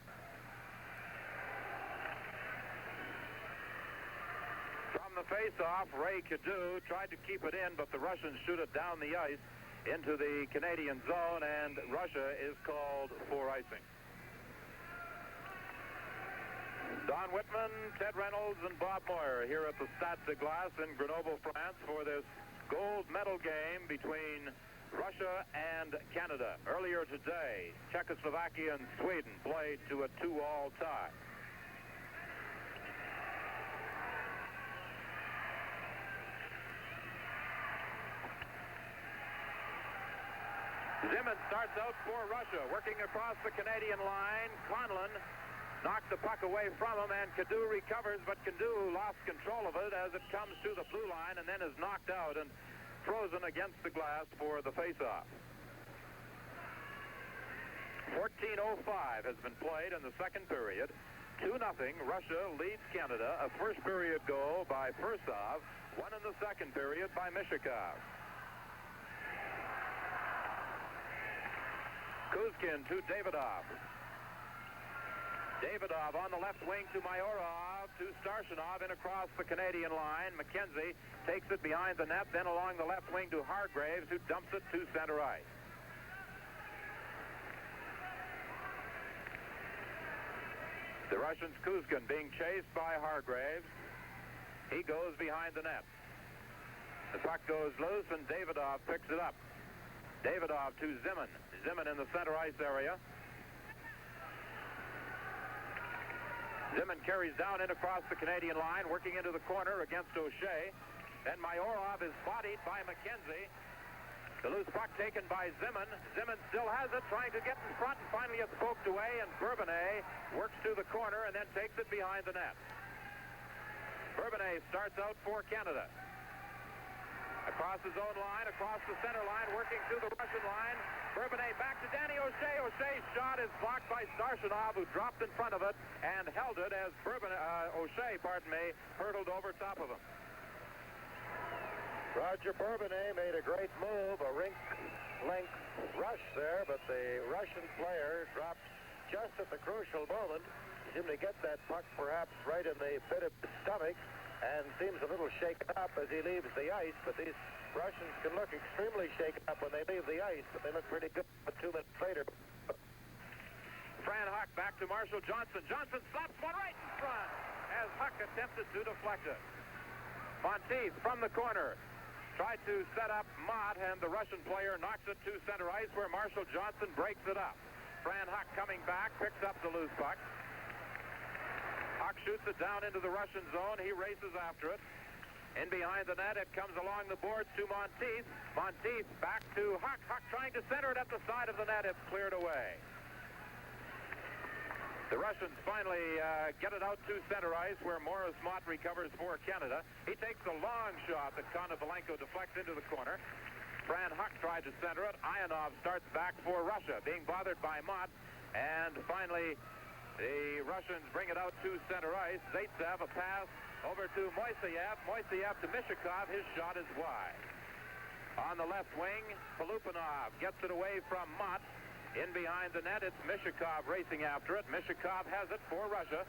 A: From the face-off, Ray Cadieux tried to keep it in, but the Russians shoot it down the ice into the Canadian zone, and Russia is called for icing. Don Whitman, Ted Reynolds, and Bob Moyer here at the Stade de Glace in Grenoble, France for this gold medal game between Russia and Canada. Earlier today, Czechoslovakia and Sweden played to a 2-all tie. Zimmern starts out for Russia, working across the Canadian line. Conlon knocked the puck away from him, and Cadieux recovers, but Cadieux lost control of it as it comes to the blue line and then is knocked out and frozen against the glass for the face-off. 14:05 has been played in the second period. 2-0, Russia leads Canada. A first-period goal by Firstov, one in the second period by Mishikov. Kuzkin to Davidov. Davidov on the left wing to Mayorov, to Starshinov in across the Canadian line. McKenzie takes it behind the net, then along the left wing to Hargraves, who dumps it to center ice. The Russians, Kuzkin being chased by Hargraves. He goes behind the net. The puck goes loose, and Davidov picks it up. Davidov to Zimmern. Zimmern in the center ice area. Zimmern carries down in across the Canadian line, working into the corner against O'Shea. Then Mayorov is bodied by McKenzie. The loose puck taken by Zimmern. Zimmern still has it, trying to get in front, and finally it's poked away, and Bourbonnais works to the corner and then takes it behind the net. Bourbonnais starts out for Canada. Across his own line, across the center line, working to the Russian line. Bourbonnais back to Danny O'Shea. O'Shea's shot is blocked by Starshinov, who dropped in front of it and held it as O'Shea, hurtled over top of him.
B: Roger Bourbonnais made a great move, a rink-length rush there, but the Russian player dropped just at the crucial moment. He seemed to get that puck perhaps right in the pit of his stomach and seems a little shaken up as he leaves the ice, but these Russians can look extremely shaken up when they leave the ice, but they look pretty good 2 minutes later.
A: Fran Huck back to Marshall Johnson. Johnson slaps one right in front as Huck attempted to deflect it. Monteith from the corner tried to set up Mott, and the Russian player knocks it to center ice where Marshall Johnson breaks it up. Fran Huck coming back, picks up the loose puck. Huck shoots it down into the Russian zone. He races after it. In behind the net, it comes along the boards to Monteith. Monteith back to Huck. Huck trying to center it at the side of the net. It's cleared away. The Russians finally get it out to center ice where Morris Mott recovers for Canada. He takes a long shot that Konovalenko deflects into the corner. Fran Huck tried to center it. Ionov starts back for Russia, being bothered by Mott. And finally, the Russians bring it out to center ice. Zaitsev, a pass over to Moiseyev. Moiseyev to Mishikov. His shot is wide. On the left wing, Polupanov gets it away from Mott. In behind the net, it's Mishikov racing after it. Mishikov has it for Russia.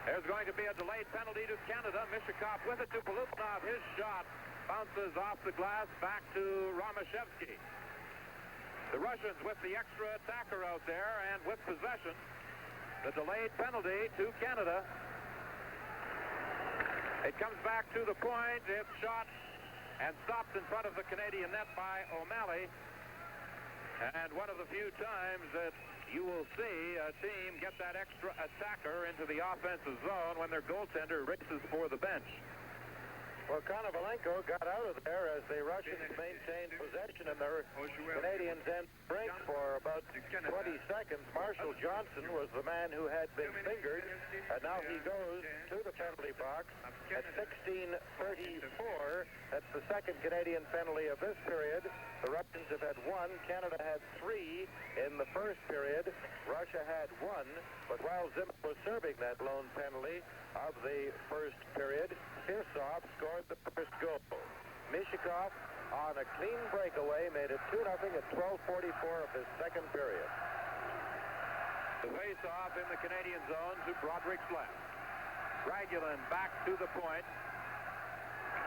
A: There's going to be a delayed penalty to Canada. Mishikov with it to Polupanov. His shot bounces off the glass back to Romashevsky. The Russians with the extra attacker out there and with possession. The delayed penalty to Canada. It comes back to the point. It's shot and stopped in front of the Canadian net by O'Malley. And one of the few times that you will see a team get that extra attacker into the offensive zone when their goaltender races for the bench.
B: Well, Konovalenko got out of there as the Russians maintained possession in their Canadians' end brink for about 20 seconds. Marshall Johnson was the man who had been fingered, and now he goes to the penalty box at 16:34. That's the second Canadian penalty of this period. The Russians have had 1. Canada had 3 in the first period. Russia had 1. But while Zimmer was serving that lone penalty of the first period, Firsov scored the first goal. Mishikov, on a clean breakaway, made it 2-0 at 12:44 of the second period.
A: The face-off in the Canadian zone to Broderick's left. Ragulin back to the point.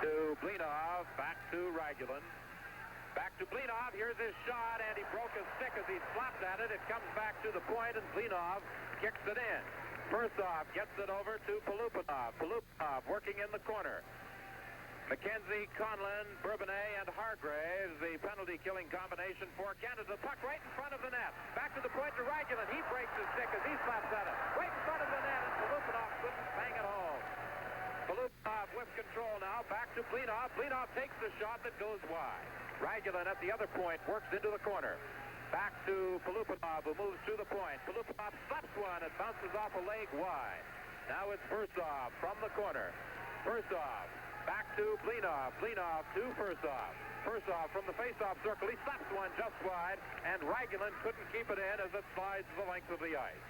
A: To Blinov, back to Ragulin. Back to Blinov. Here's his shot, and he broke his stick as he slapped at it. It comes back to the point, and Blinov kicks it in. Firsov gets it over to Polupanov. Polupanov working in the corner. McKenzie, Conlon, Bourbonnais, and Hargraves, the penalty-killing combination for Canada. The puck right in front of the net. Back to the point to Ragulin. He breaks his stick as he slaps at it. Right in front of the net, and Polupanov couldn't bang it home. Polupanov with control now. Back to Blinov. Blinov takes the shot that goes wide. Ragulin at the other point works into the corner. Back to Polupanov, who moves to the point. Polupanov slaps one. It bounces off a leg wide. Now it's Firsov from the corner. Firsov back to Blinov. Blinov to Firsov. Firsov from the face-off circle. He slaps one just wide, and Ragulin couldn't keep it in as it slides the length of the ice.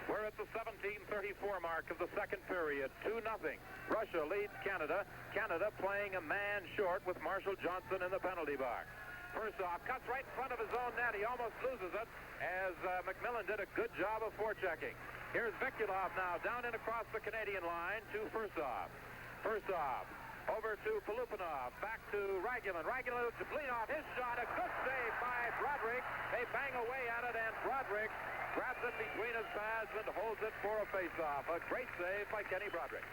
A: We're at the 17:34 mark of the second period. 2-0. Russia leads Canada. Canada playing a man short with Marshall Johnson in the penalty box. Firsov cuts right in front of his own net. He almost loses it as McMillan did a good job of forechecking. Here's Vikulov now down and across the Canadian line to Firsov. Firsov over to Polupanov. Back to Ragulin. Ragulin to Blinov. His shot. A good save by Broderick. They bang away at it, and Broderick grabs it between his pads and holds it for a face-off. A great save by Kenny Broderick.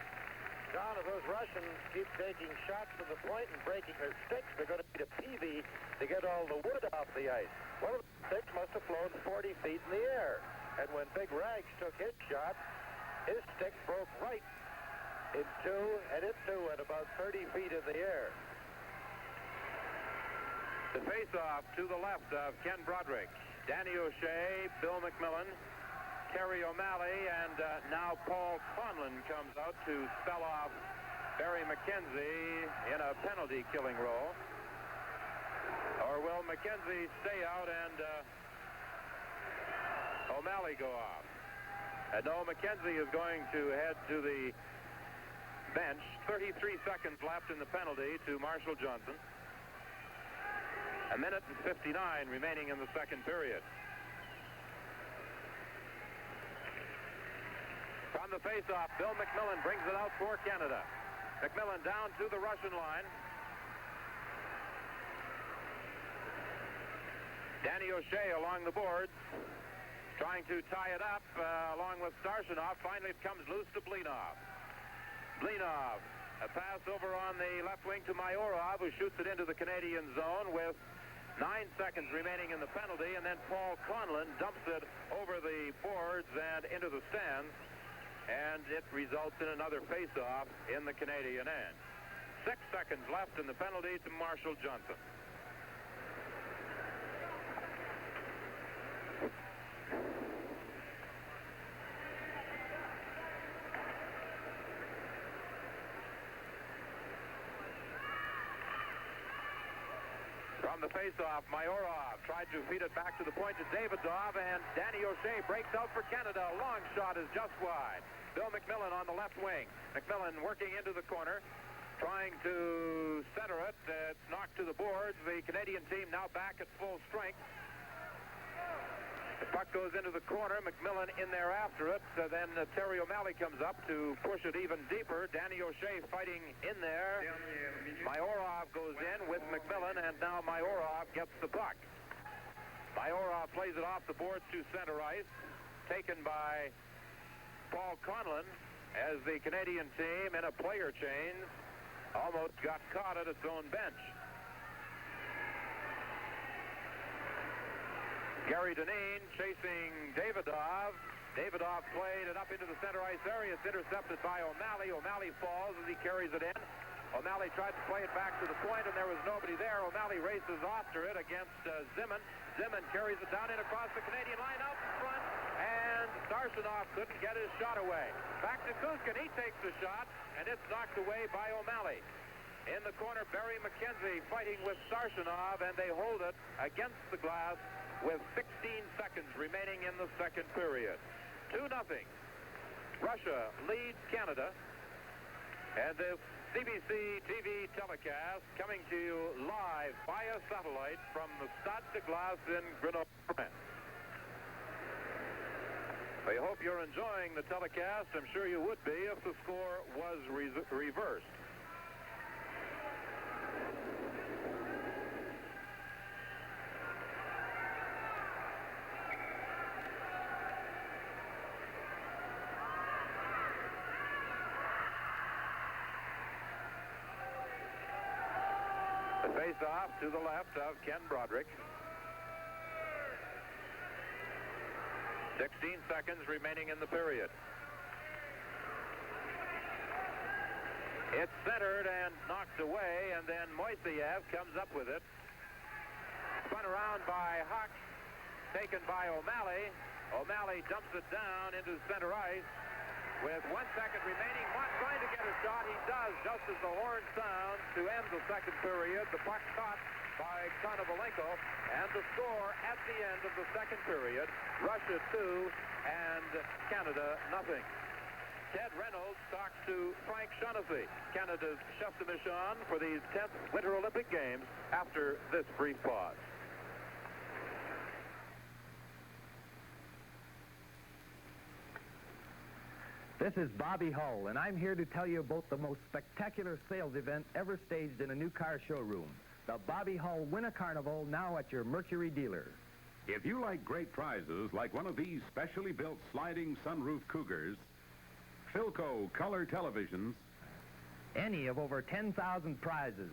B: John, if those Russians keep taking shots from the point and breaking their sticks, they're going to need a peavey to get all the wood off the ice. One of the sticks must have flown 40 feet in the air. And when Big Rags took his shot, his stick broke right in two, and it too at about 30 feet in the air.
A: The face-off to the left of Ken Broderick. Danny O'Shea, Bill McMillan, Terry O'Malley, and now Paul Conlon comes out to spell off Barry McKenzie in a penalty-killing role. Or will McKenzie stay out and O'Malley go off? No, McKenzie is going to head to the bench. 33 seconds left in the penalty to Marshall Johnson. A minute and 59 remaining in the second period. From the face-off, Bill McMillan brings it out for Canada. McMillan down to the Russian line. Danny O'Shea along the boards, trying to tie it up along with Starshinov. Finally, it comes loose to Blinov. Blinov, a pass over on the left wing to Mayorov, who shoots it into the Canadian zone with 9 seconds remaining in the penalty, and then Paul Conlon dumps it over the boards and into the stands, and it results in another face-off in the Canadian end. 6 seconds left in the penalty to Marshall Johnson. From the face-off, Mayorov tried to feed it back to the point to Davidov, and Danny O'Shea breaks out for Canada. A long shot is just wide. Bill McMillan on the left wing. McMillan working into the corner, trying to center it. It's knocked to the boards. The Canadian team now back at full strength. The puck goes into the corner. McMillan in there after it. Then Terry O'Malley comes up to push it even deeper. Danny O'Shea fighting in there. Mayorov goes in with McMillan, and now Mayorov gets the puck. Mayorov plays it off the boards to center ice. Taken by Paul Conlon as the Canadian team in a player change almost got caught at its own bench. Gary Dineen chasing Davidov. Davidov played it up into the center ice area. It's intercepted by O'Malley. O'Malley falls as he carries it in. O'Malley tried to play it back to the point, and there was nobody there. O'Malley races after it against Zimmon. Zimmon carries it down in across the Canadian line out in front, and Starshinov couldn't get his shot away. Back to Kuskin. He takes the shot, and it's knocked away by O'Malley. In the corner, Barry McKenzie fighting with Starshinov, and they hold it against the glass with 16 seconds remaining in the second period. 2-0. Russia leads Canada. And this CBC TV telecast coming to you live via satellite from the Stade de Glace in Grenoble, France. I hope you're enjoying the telecast. I'm sure you would be if the score was reversed. Face-off to the left of Ken Broderick. 16 seconds remaining in the period. It's centered and knocked away, and then Moiseyev comes up with it. Spun around by Huck, taken by O'Malley. O'Malley dumps it down into center ice. With 1 second remaining, Mott trying to get a shot. He does, just as the horn sounds to end the second period. The puck caught by Konovalenko, and the score at the end of the second period, Russia 2 and Canada 0. Ted Reynolds talks to Frank Shaughnessy, Canada's chef de mission for these 10th Winter Olympic Games, after this brief pause.
O: This is Bobby Hull, and I'm here to tell you about the most spectacular sales event ever staged in a new car showroom. The Bobby Hull Winter Carnival, now at your Mercury dealer.
P: If you like great prizes like one of these specially built sliding sunroof Cougars, Philco color televisions,
O: any of over 10,000 prizes,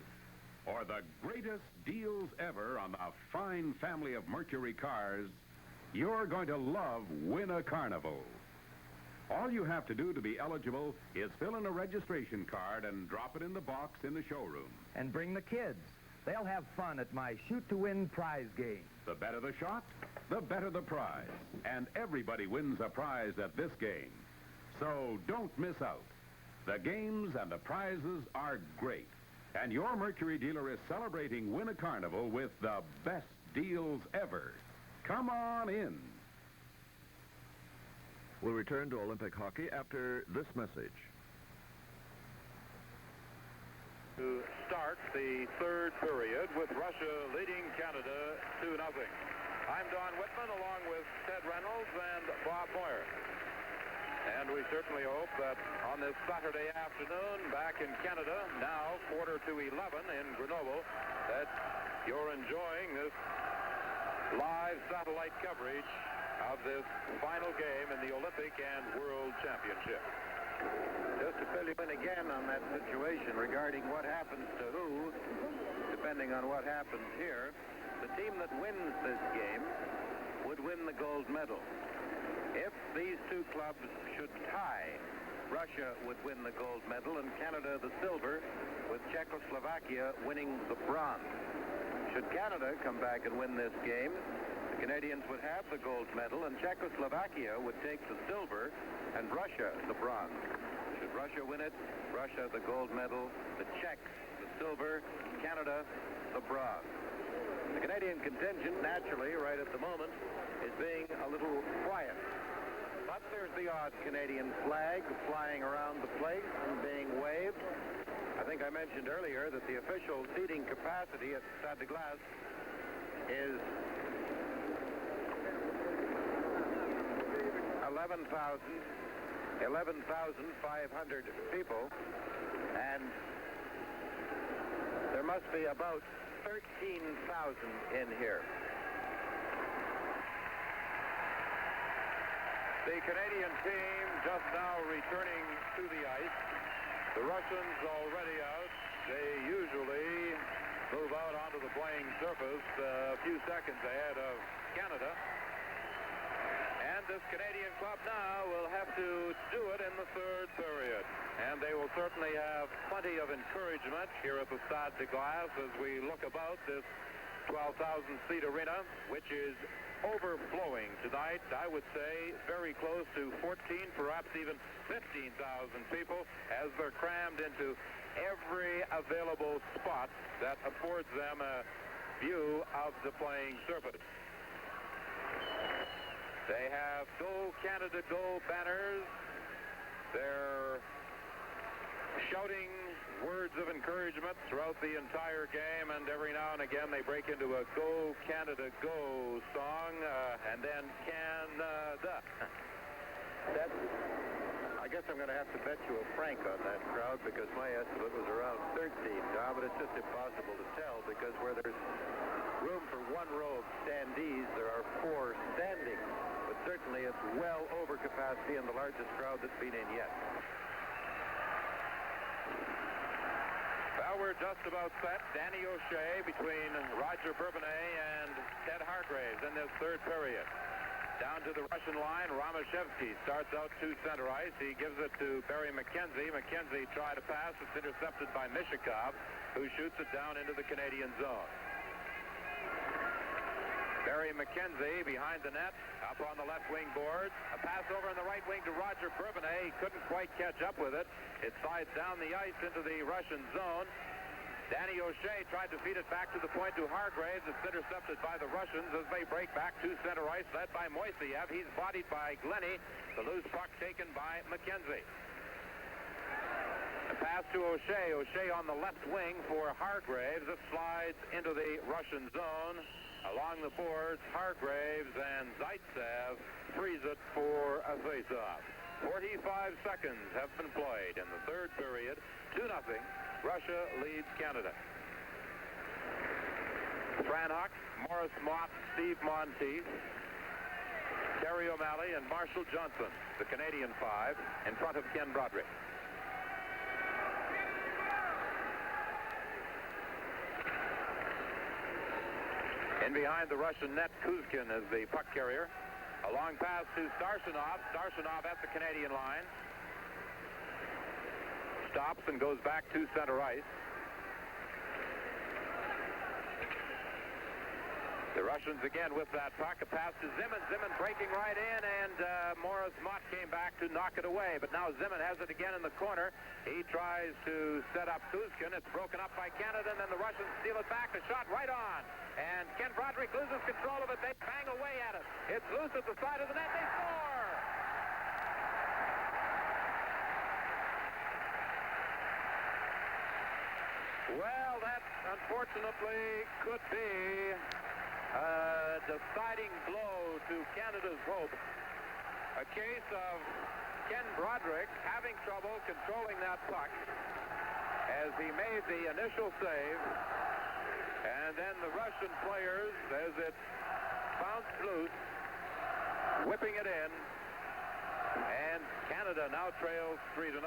P: or the greatest deals ever on the fine family of Mercury cars, you're going to love Winter Carnival. All you have to do to be eligible is fill in a registration card and drop it in the box in the showroom.
O: And bring the kids. They'll have fun at my shoot-to-win prize game.
P: The better the shot, the better the prize. And everybody wins a prize at this game. So don't miss out. The games and the prizes are great. And your Mercury dealer is celebrating Win a Carnival with the best deals ever. Come on in.
D: We'll return to Olympic hockey after this message.
A: To start the third period with Russia leading Canada 2-0. I'm Don Whitman along with Ted Reynolds and Bob Moyer. And we certainly hope that on this Saturday afternoon back in Canada, now 11:15 in Grenoble, that you're enjoying this live satellite coverage of this final game in the Olympic and World Championship.
B: Just to fill you in again on that situation regarding what happens to who, depending on what happens here, the team that wins this game would win the gold medal. If these two clubs should tie, Russia would win the gold medal and Canada the silver, with Czechoslovakia winning the bronze. Should Canada come back and win this game, the Canadians would have the gold medal and Czechoslovakia would take the silver and Russia the bronze. Should Russia win it, Russia the gold medal, the Czechs the silver, Canada the bronze. The Canadian contingent, naturally, right at the moment, is being a little quiet. But there's the odd Canadian flag flying around the place and being waved. I think I mentioned earlier that the official seating capacity at Stade de Glace is 11,500 people, and there must be about 13,000 in here.
A: The Canadian team just now returning to the ice. The Russians already out. They usually move out onto the playing surface a few seconds ahead of Canada. And this Canadian club now will have to do it in the third period. And they will certainly have plenty of encouragement here at the Stade de Glace as we look about this 12,000-seat arena, which is overflowing tonight. I would say very close to 14, perhaps even 15,000 people as they're crammed into every available spot that affords them a view of the playing surface. They have Go Canada Go banners. They're shouting words of encouragement throughout the entire game, and every now and again they break into a Go Canada Go song, and then Canada.
B: I guess I'm going to have to bet you a franc on that crowd because my estimate was around 13, Tom, but it's just impossible to tell because where there's room for one row of standees, there are 4 standing. But certainly it's well over capacity and the largest crowd that's been in yet. Well, we're just about set. Danny O'Shea between Roger Bourbonnais and Ted Hargraves in this third period. Down to the Russian line, Romashevsky starts out to center ice. He gives it to Barry McKenzie. McKenzie tried to pass. It's intercepted by Mishikov, who shoots it down into the Canadian zone. Barry McKenzie behind the net, up on the left wing boards. A pass over in the right wing to Roger Bourbonnais. He couldn't quite catch up with it. It slides down the ice into the Russian zone. Danny O'Shea tried to feed it back to the point to Hargraves. It's intercepted by the Russians as they break back to center ice, led by Moiseyev. He's bodied by Glennie. The loose puck taken by McKenzie. A pass to O'Shea. O'Shea on the left wing for Hargraves. It slides into the Russian zone. Along the boards, Hargraves and Zaitsev freeze it for a face-off. 45 seconds have been played in the third period. 2-0. Russia leads Canada. Fran Huck, Morris Mott, Steve Monteith, Terry O'Malley, and Marshall Johnson, the Canadian 5, in front of Ken Broderick. In behind the Russian net, Kuzkin is the puck carrier. A long pass to Starshinov. Starshinov at the Canadian line. Stops and goes back to center ice.
A: The Russians again with that puck. A pass to Zimin. Zimin breaking right in, and Morris Mott came back to knock it away. But now Zimin has it again in the corner. He tries to set up Kuzkin. It's broken up by Canada, and then the Russians steal it back. The shot right on. And Ken Broderick loses control of it. They bang away at it. It's loose at the side of the net. They score! Well, that unfortunately could be a deciding blow to Canada's hope. A case of Ken Broderick having trouble controlling that puck as he made the initial save. And then the Russian players, as it bounced loose, whipping it in. And Canada now trails 3-0.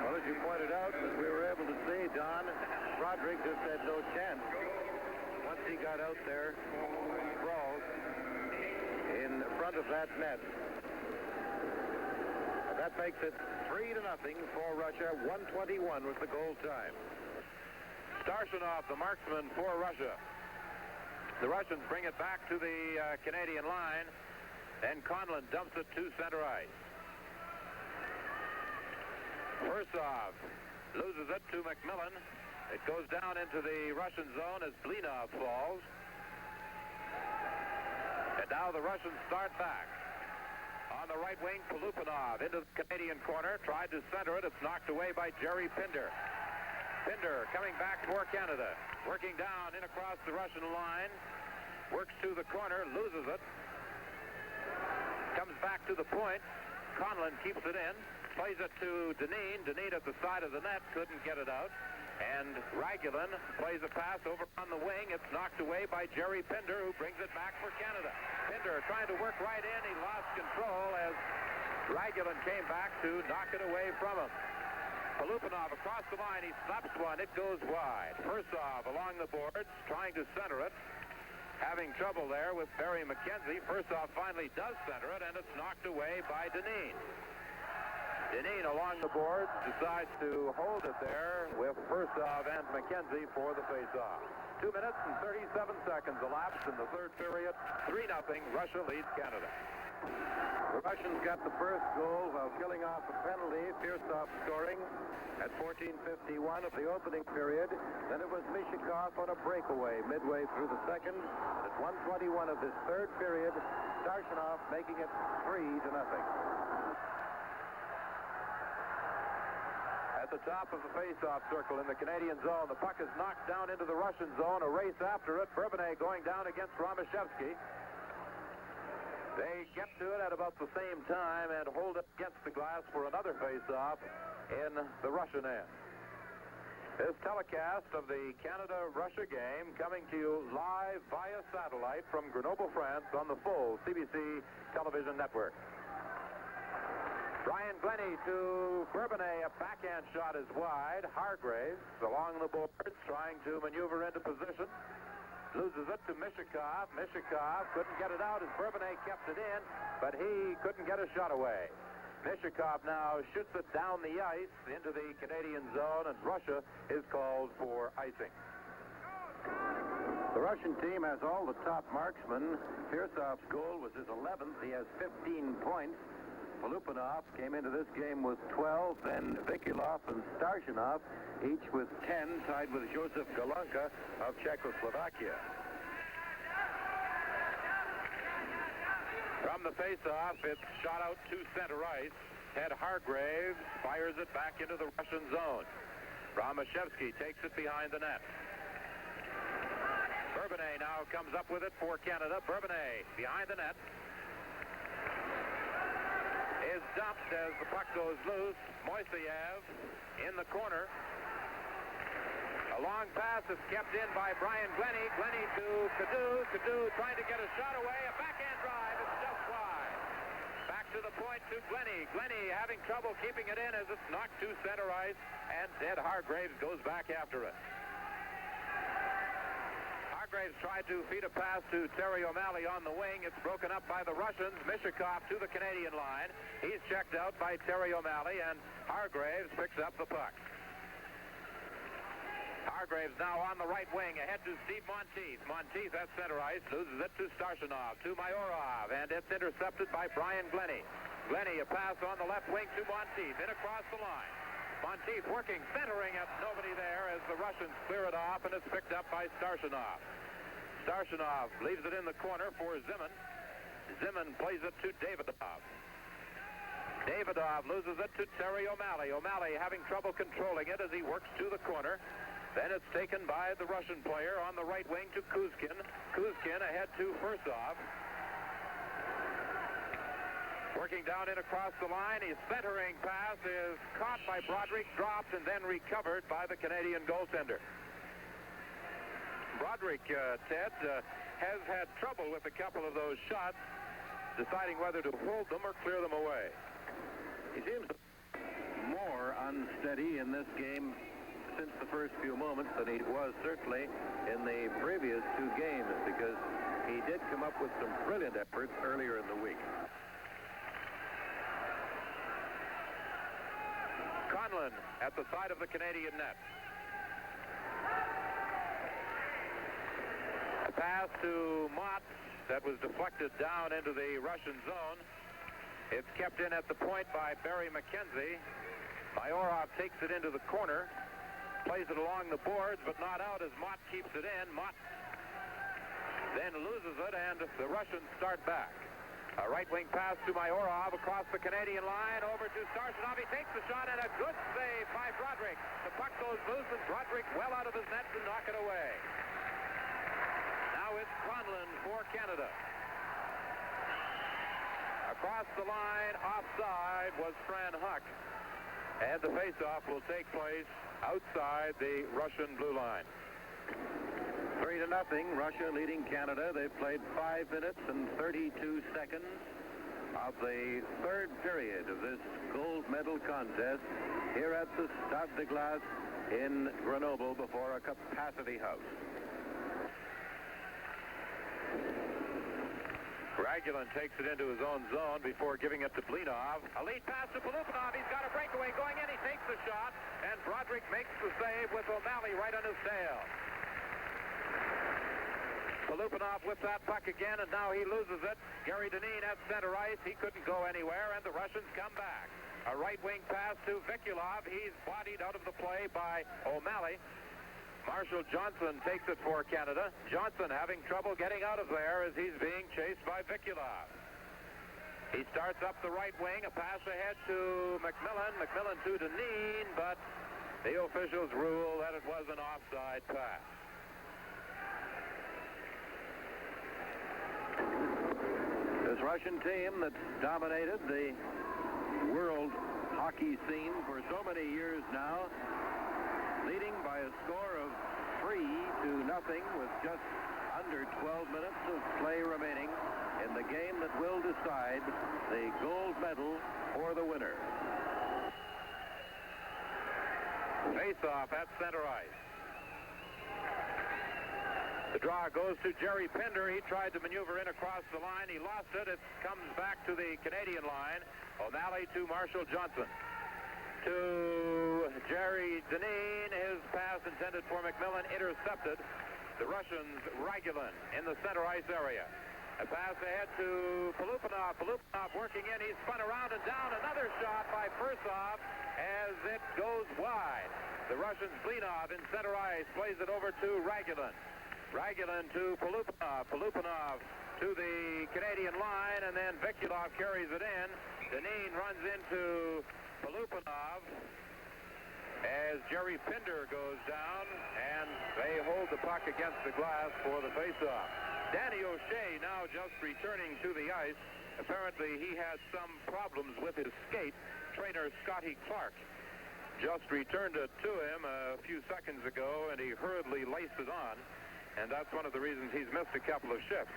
B: Well, as you pointed out, as we were able to see, Don, Broderick just had no chance. Once he got out there, sprawled in front of that net. That makes it 3-0 for Russia. 1:21 was the goal time.
A: Starshinov, the marksman for Russia. The Russians bring it back to the Canadian line. Then Conlon dumps it to center ice. Fursov loses it to McMillan. It goes down into the Russian zone as Blinov falls. And now the Russians start back. On the right wing, Polupanov into the Canadian corner. Tried to center it. It's knocked away by Jerry Pinder. Pinder coming back for Canada. Working down in across the Russian line. Works to the corner. Loses it. Comes back to the point. Conlon keeps it in. Plays it to Dineen. Dineen at the side of the net. Couldn't get it out. And Ragulin plays a pass over on the wing. It's knocked away by Jerry Pinder, who brings it back for Canada. Pinder trying to work right in. He lost control as Ragulin came back to knock it away from him. Polupanov across the line. He slaps one. It goes wide. Fursov along the boards, trying to center it. Having trouble there with Barry McKenzie. Fursov finally does center it, and it's knocked away by Dineen. Dineen along the boards decides to hold it there with Fursov and McKenzie for the face-off. 2 minutes and 37 seconds elapsed in the third period. 3-0. Russia leads Canada.
B: The Russians got the first goal while killing off a penalty. Fursov scoring at 14:51 of the opening period. Then it was Mishikov on a breakaway midway through the second. At 1:21 of this third period, Starshinov making it 3-0.
A: At the top of the face-off circle in the Canadian zone, the puck is knocked down into the Russian zone. A race after it. Bourbonnais going down against Romashevsky. They get to it at about the same time and hold it against the glass for another face-off in the Russian end. This telecast of the Canada-Russia game coming to you live via satellite from Grenoble, France on the full CBC television network. Brian Glennie to Bourbonnais. A backhand shot is wide. Hargraves along the boards trying to maneuver into position. Loses it to Mishikov. Mishikov couldn't get it out as Bourbonnais kept it in, but he couldn't get a shot away. Mishikov now shoots it down the ice into the Canadian zone, and Russia is called for icing.
B: The Russian team has all the top marksmen. Fursov's goal was his 11th. He has 15 points. Polupanov came into this game with 12, then Vikilov and Starshinov, each with 10, tied with Josef Galanka of Czechoslovakia.
A: From the face-off, it's shot out to center ice. Ted Hargraves fires it back into the Russian zone. Romashevsky takes it behind the net. Bourbonnais now comes up with it for Canada. Bourbonnais behind the net. Is dumped as the puck goes loose. Moiseyev in the corner. A long pass is kept in by Brian Glennie. Glennie to Cadu. Cadu trying to get a shot away. A backhand drive. It's just wide. Back to the point to Glennie. Glennie having trouble keeping it in as it's knocked to center ice. And Ted Hargraves goes back after it. Hargraves tried to feed a pass to Terry O'Malley on the wing. It's broken up by the Russians. Mishikov to the Canadian line. He's checked out by Terry O'Malley, and Hargraves picks up the puck. Hargraves now on the right wing, ahead to Steve Monteith. Monteith at center ice, loses it to Starshinov, to Mayorov, and it's intercepted by Brian Glennie. Glennie, a pass on the left wing to Monteith, in across the line. Monteith working, centering at nobody there as the Russians clear it off, and it's picked up by Starshinov. Starshinov leaves it in the corner for Zimin. Zimin plays it to Davidov. Davidov loses it to Terry O'Malley. O'Malley having trouble controlling it as he works to the corner. Then it's taken by the Russian player on the right wing to Kuzkin. Kuzkin ahead to Fursov. Working down in across the line. His centering pass is caught by Broderick, dropped, and then recovered by the Canadian goaltender. Broderick, Ted, has had trouble with a couple of those shots, deciding whether to hold them or clear them away.
B: He seems more unsteady in this game since the first few moments than he was certainly in the previous two games, because he did come up with some brilliant efforts earlier in the week.
A: Conlon at the side of the Canadian net. A pass to Mott that was deflected down into the Russian zone. It's kept in at the point by Barry McKenzie. Mayorov takes it into the corner, plays it along the boards, but not out as Mott keeps it in. Mott then loses it, and the Russians start back. A right wing pass to Mayorov across the Canadian line, over to Starshinov. He takes the shot, and a good save by Broderick. The puck goes loose, and Broderick well out of his net to knock it away. Now it's Conlon for Canada. Across the line, offside, was Fran Huck. And the faceoff will take place outside the Russian blue line.
B: 3-0, Russia leading Canada. They've played 5 minutes and 32 seconds of the third period of this gold medal contest here at the Stade de Glace in Grenoble before a capacity house.
A: Ragulin takes it into his own zone before giving it to Blinov. A lead pass to Polupanov. He's got a breakaway going in. He takes the shot, and Broderick makes the save with O'Malley right on his tail. Polupanov with that puck again, and now he loses it. Gary Dineen at center ice. He couldn't go anywhere, and the Russians come back. A right wing pass to Vikulov. He's bodied out of the play by O'Malley. Marshall Johnson takes it for Canada. Johnson having trouble getting out of there as he's being chased by Vikulov. He starts up the right wing. A pass ahead to McMillan. McMillan to Dineen, but the officials rule that it was an offside pass.
B: This Russian team that's dominated the world hockey scene for so many years now, leading by a score of 3-0 with just under 12 minutes of play remaining in the game that will decide the gold medal for the winner.
A: Face-off at center ice. The draw goes to Jerry Pinder. He tried to maneuver in across the line. He lost it. It comes back to the Canadian line. O'Malley to Marshall Johnson. To Jerry Dineen. His pass intended for McMillan intercepted. The Russians, Ragulin in the center ice area. A pass ahead to Polupanov. Polupanov working in. He's spun around and down. Another shot by Fursov as it goes wide. The Russians, Blinov in center ice, plays it over to Ragulin. Ragulin to Polupanov. Polupanov to the Canadian line, and then Vikulov carries it in. Dineen runs into Polupanov as Jerry Pinder goes down, and they hold the puck against the glass for the faceoff. Danny O'Shea now just returning to the ice. Apparently he had some problems with his skate. Trainer Scotty Clark just returned it to him a few seconds ago, and he hurriedly laced it on, and that's one of the reasons he's missed a couple of shifts.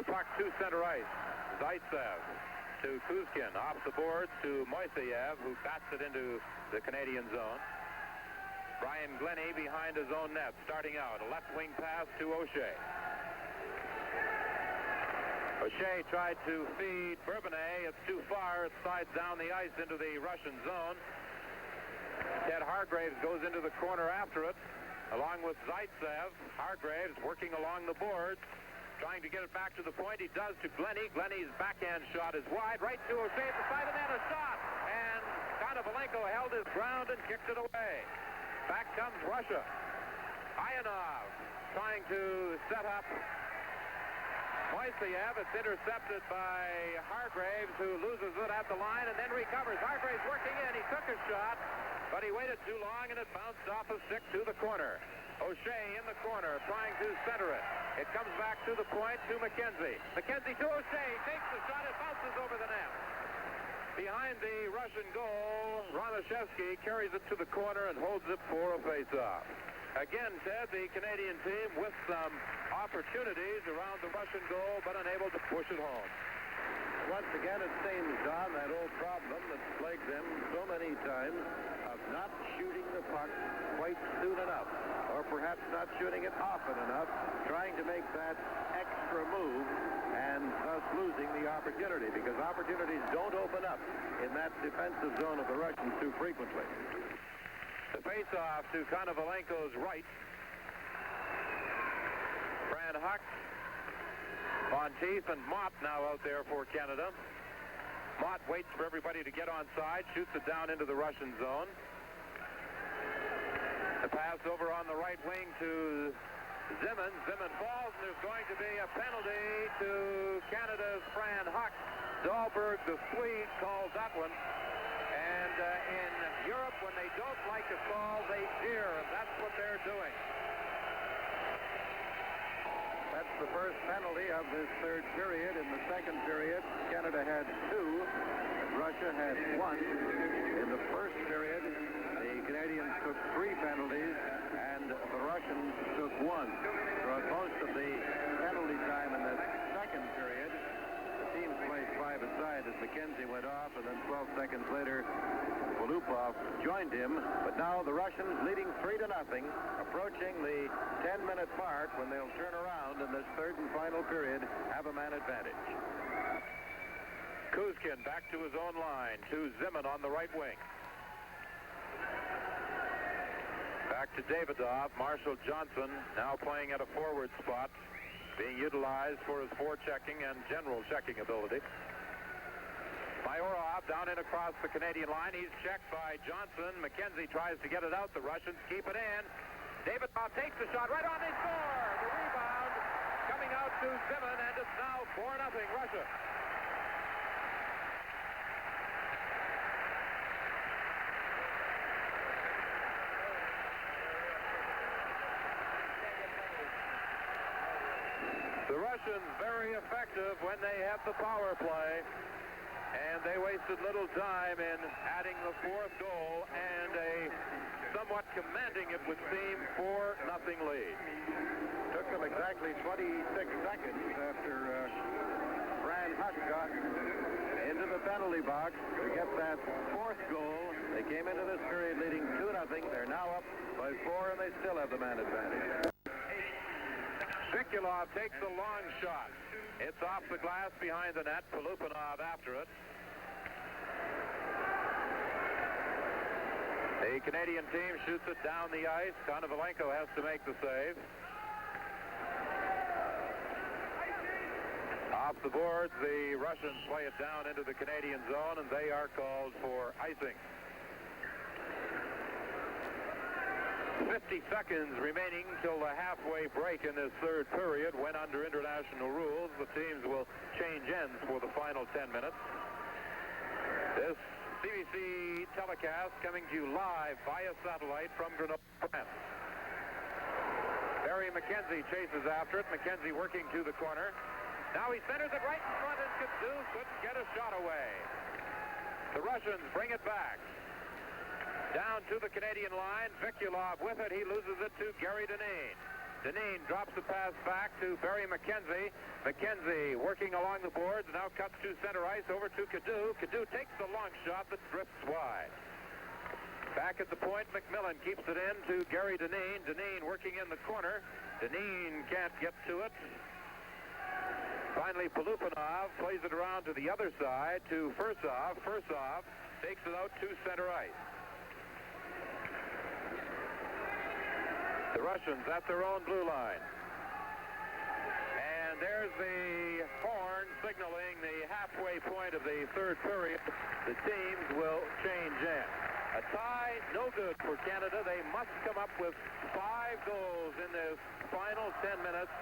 A: The puck to center ice. Zaitsev to Kuzkin, off the board to Moiseyev, who bats it into the Canadian zone. Brian Glennie behind his own net, starting out. A left wing pass to O'Shea. O'Shea tried to feed Bourbonnais. It's too far. It slides down the ice into the Russian zone. Ted Hargraves goes into the corner after it, along with Zaitsev. Hargraves working along the boards, trying to get it back to the point. He does to Glenny. Glenny's backhand shot is wide, right to O'Shea at the side of the net, a shot. And Konovalenko held his ground and kicked it away. Back comes Russia. Ianov trying to set up Moiseyev. It's intercepted by Hargraves, who loses it at the line and then recovers. Hargraves working in. He took a shot, but he waited too long and it bounced off a stick to the corner. O'Shea in the corner trying to center it. It comes back to the point to McKenzie. McKenzie to O'Shea. Takes the shot. It bounces over the net. Behind the Russian goal, Ronashevsky carries it to the corner and holds it for a face-off. Again, Ted, the Canadian team with some opportunities around the Russian goal, but unable to push it home.
B: Once again, it seems, Don, that old problem that's plagued them so many times of not shooting the puck quite soon enough, or perhaps not shooting it often enough, trying to make that extra move and thus losing the opportunity, because opportunities don't open up in that defensive zone of the Russians too frequently.
A: The face-off to Konovalenko's right. Fran Huck, Monteith, and Mott now out there for Canada. Mott waits for everybody to get on side, shoots it down into the Russian zone. The pass over on the right wing to Zimmern. Zimmern falls, and there's going to be a penalty to Canada's Fran Huck. Dahlberg, the Swede, calls that one. And in Europe, when they don't like a call, they jeer, and that's what they're doing.
B: That's the first penalty of this third period. In the second period, Canada had 2, Russia had 1. In the first period, the Canadians took 3 penalties, and the Russians took 1. Throughout most of the penalty time in the second period, the teams played 5-a-side as McKenzie went off, and then 12 seconds later, Polupov joined him. But now the Russians leading 3-0, approaching the 10-minute mark when they'll turn around in this third and final period, have a man advantage.
A: Kuzkin back to his own line, to Zimmern on the right wing. Back to Davidov. Marshall Johnson now playing at a forward spot, being utilized for his forechecking and general checking ability. Mayorov down in across the Canadian line. He's checked by Johnson. McKenzie tries to get it out. The Russians keep it in. Davidov takes the shot right on. They score. The rebound coming out to Zimmern, and it's now 4-0 Russia. The Russians very effective when they have the power play, and they wasted little time in adding the 4th goal and a somewhat commanding, it would seem, 4-0 lead.
B: Took them exactly 26 seconds after Fran Huck got into the penalty box to get that 4th goal. They came into this period leading 2-0. They're now up by 4, and they still have the man advantage.
A: Vikulov takes a long shot. It's off the glass behind the net. Polupinov after it. The Canadian team shoots it down the ice. Konovalenko has to make the save. Off the boards, the Russians play it down into the Canadian zone, and they are called for icing. 50 seconds remaining till the halfway break in this third period, when under international rules the teams will change ends for the final 10 minutes. This CBC telecast coming to you live via satellite from Grenoble, France. Barry McKenzie chases after it. McKenzie working to the corner. Now he centers it right in front, and Kadu couldn't get a shot away. The Russians bring it back. Down to the Canadian line. Vikulov with it. He loses it to Gary Dineen. Dineen drops the pass back to Barry McKenzie. McKenzie working along the boards. Now cuts to center ice over to Kadu. Kadu takes the long shot that drifts wide. Back at the point, McMillan keeps it in to Gary Dineen. Dineen working in the corner. Dineen can't get to it. Finally, Polupinov plays it around to the other side to Fursov. Fursov takes it out to center ice. The Russians at their own blue line. And there's the horn signaling the halfway point of the third period. The teams will change in. A tie, no good for Canada. They must come up with 5 goals in this final 10 minutes.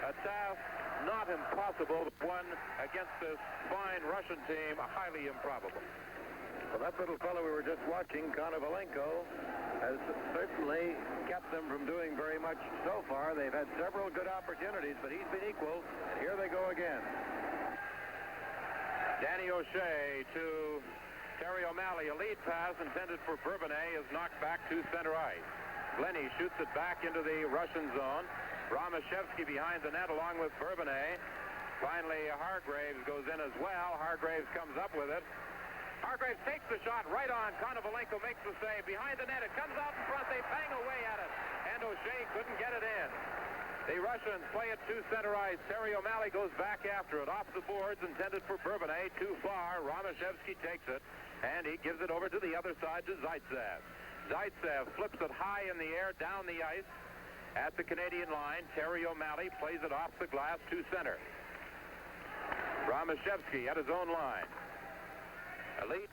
A: A task not impossible, but one against this fine Russian team, highly improbable.
B: Well, that little fellow we were just watching, Konovalenko, has certainly kept them from doing very much so far. They've had several good opportunities, but he's been equal, and here they go again.
A: Danny O'Shea to Terry O'Malley. A lead pass intended for Bourbonnais is knocked back to center ice. Glennie shoots it back into the Russian zone. Romashevsky behind the net along with Bourbonnais. Finally, Hargraves goes in as well. Hargraves comes up with it. Hargraves takes the shot right on. Konovalenko makes the save. Behind the net, it comes out in front. They bang away at it. And O'Shea couldn't get it in. The Russians play it to center ice. Terry O'Malley goes back after it. Off the boards, intended for Bourbonnais. Too far. Romashevsky takes it. And he gives it over to the other side to Zaitsev. Zaitsev flips it high in the air, down the ice. At the Canadian line, Terry O'Malley plays it off the glass to center. Romashevsky at his own line. Elite.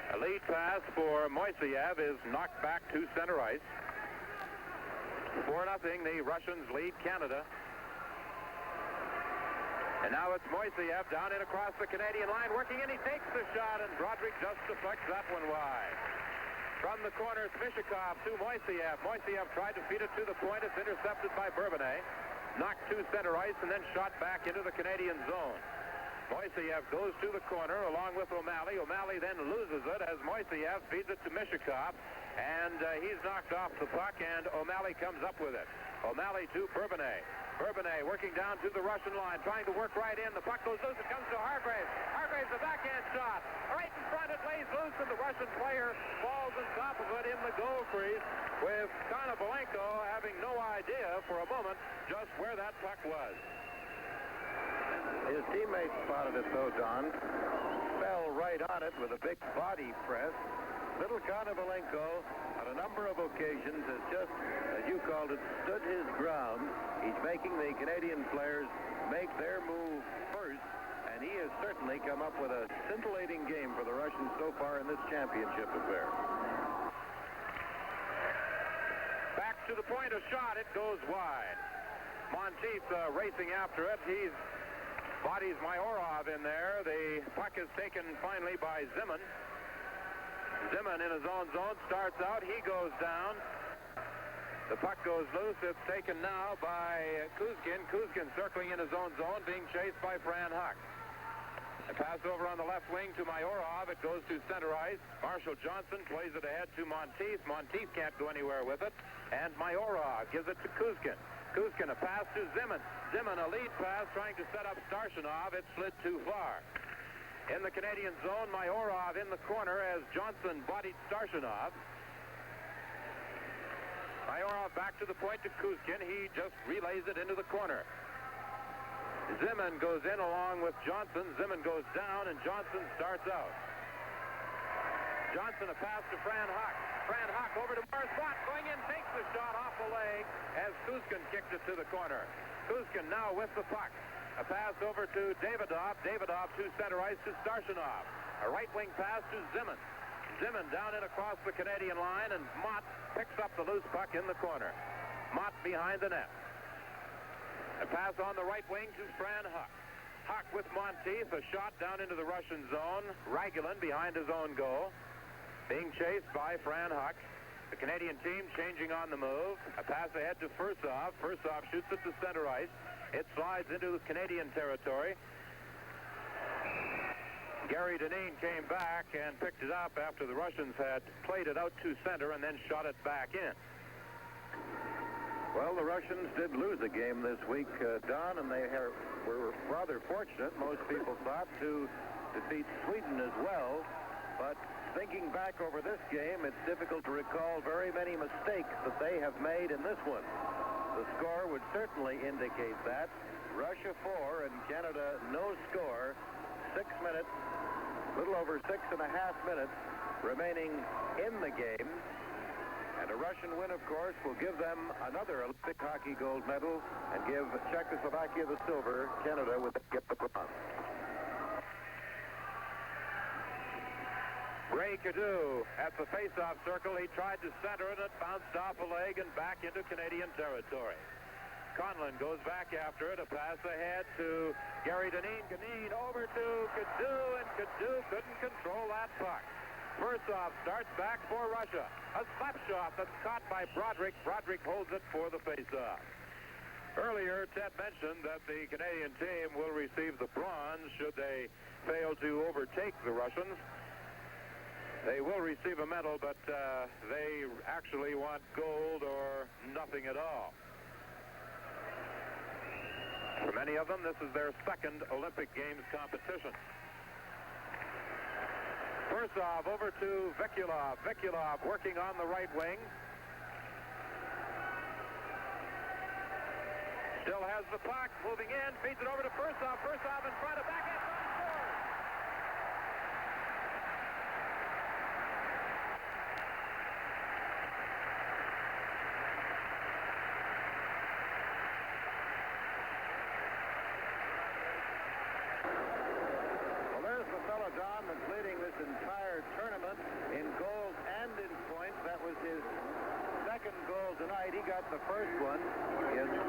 A: A lead pass for Moiseyev is knocked back to center ice. 4-0, the Russians lead Canada. And now it's Moiseyev down in across the Canadian line, working in. He takes the shot, and Broderick just deflects that one wide. From the corner, Smishikov to Moiseyev. Moiseyev tried to feed it to the point. It's intercepted by Bourbonnais. Knocked to center ice and then shot back into the Canadian zone. Moiseyev goes to the corner along with O'Malley. O'Malley then loses it as Moiseyev feeds it to Mishikov. And he's knocked off the puck, and O'Malley comes up with it. O'Malley to Bourbonnais. Bourbonnais working down to the Russian line, trying to work right in. The puck goes loose. It comes to Hargraves. Hargraves, a backhand shot. Right in front, it lays loose, and the Russian player falls on top of it in the goal crease, with Konovalenko having no idea for a moment just where that puck was.
B: His teammate spotted it, though, Don. Fell right on it with a big body press. Little Konovalenko, on a number of occasions, has just, as you called it, stood his ground. He's making the Canadian players make their move first, and he has certainly come up with a scintillating game for the Russians so far in this championship affair.
A: Back to the point, a shot. It goes wide. Monteith racing after it. He's bodies Mayorov in there. The puck is taken finally by Zimin. Zimin in his own zone starts out. He goes down. The puck goes loose. It's taken now by Kuzkin. Kuzkin circling in his own zone, being chased by Fran Huck. A pass over on the left wing to Mayorov. It goes to center ice. Marshall Johnson plays it ahead to Monteith. Monteith can't go anywhere with it. And Mayorov gives it to Kuzkin. Kuzkin, a pass to Zimin. Zimin, a lead pass, trying to set up Starshinov. It slid too far. In the Canadian zone, Mayorov in the corner as Johnson bodied Starshinov. Mayorov back to the point to Kuzkin. He just relays it into the corner. Zimin goes in along with Johnson. Zimin goes down, and Johnson starts out. Johnson, a pass to Fran Huck. Fran Huck over to Morris Watt, going in, takes the shot off the leg as Kuzkin kicked it to the corner. Kuzkin now with the puck. A pass over to Davidov. Davidov to center ice to Starshinov. A right wing pass to Zimin. Zimin down in across the Canadian line, and Mott picks up the loose puck in the corner. Mott behind the net. A pass on the right wing to Fran Huck. Huck with Monteith, a shot down into the Russian zone. Ragulin behind his own goal, being chased by Fran Huck. The Canadian team changing on the move. A pass ahead to Fursov. Fursov shoots it to center ice. It slides into the Canadian territory. Gary Dineen came back and picked it up after the Russians had played it out to center and then shot it back in.
B: Well, the Russians did lose a game this week, Don, and they were rather fortunate, most people thought, to defeat Sweden as well. But thinking back over this game, it's difficult to recall very many mistakes that they have made in this one. The score would certainly indicate that. Russia 4 and Canada no score. 6 minutes, a little over 6.5 minutes remaining in the game. And a Russian win, of course, will give them another Olympic hockey gold medal and give Czechoslovakia the silver. Canada would get the bronze.
A: Ray Cadeau at the face-off circle. He tried to center it. It bounced off a leg and back into Canadian territory. Conlon goes back after it. A pass ahead to Gary Dineen. Dineen over to Cadeau, and Cadeau couldn't control that puck. First off, starts back for Russia. A slap shot that's caught by Broderick. Broderick holds it for the face-off. Earlier, Ted mentioned that the Canadian team will receive the bronze should they fail to overtake the Russians. They will receive a medal, but they actually want gold or nothing at all. For many of them, this is their second Olympic Games competition. First off, over to Vekulov. Vekulov working on the right wing. Still has the puck, moving in, feeds it over to Firstov. Firstov in front of backhand, scores!
B: Well, there's the fellow, Don, that's leading this entire tournament in goals and in points. That was his second goal tonight. He got the first one. He has 12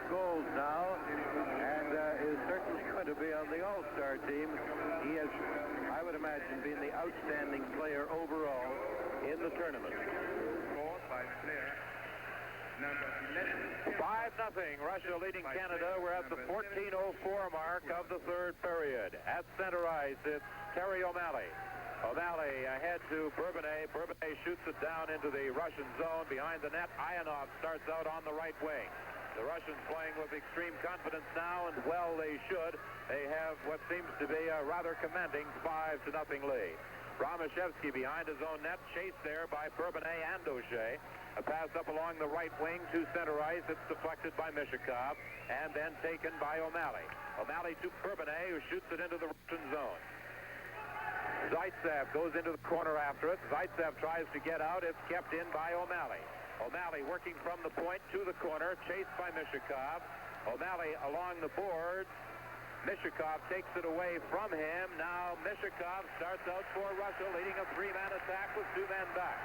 B: goals now and is certainly going to be on the All-Star team. He has, I would imagine, been the outstanding player overall in the tournament.
A: 5-0, Russia leading Canada. We're at the 14:04 mark of the third period. At center ice, it's Terry O'Malley. O'Malley ahead to Bourbonnais. Bourbonnais shoots it down into the Russian zone behind the net. Ionov starts out on the right wing. The Russians playing with extreme confidence now, and well they should. They have what seems to be a rather commanding 5-0 lead. Romashevsky behind his own net, chased there by Bourbonnais and O'Shea. A pass up along the right wing to center ice. It's deflected by Mishikov and then taken by O'Malley. O'Malley to Bourbonnais, who shoots it into the Russian zone. Zaitsev goes into the corner after it. Zaitsev tries to get out. It's kept in by O'Malley. O'Malley working from the point to the corner, chased by Mishikov. O'Malley along the boards. Mishikov takes it away from him. Now Mishikov starts out for Russia, leading a three-man attack with two men back.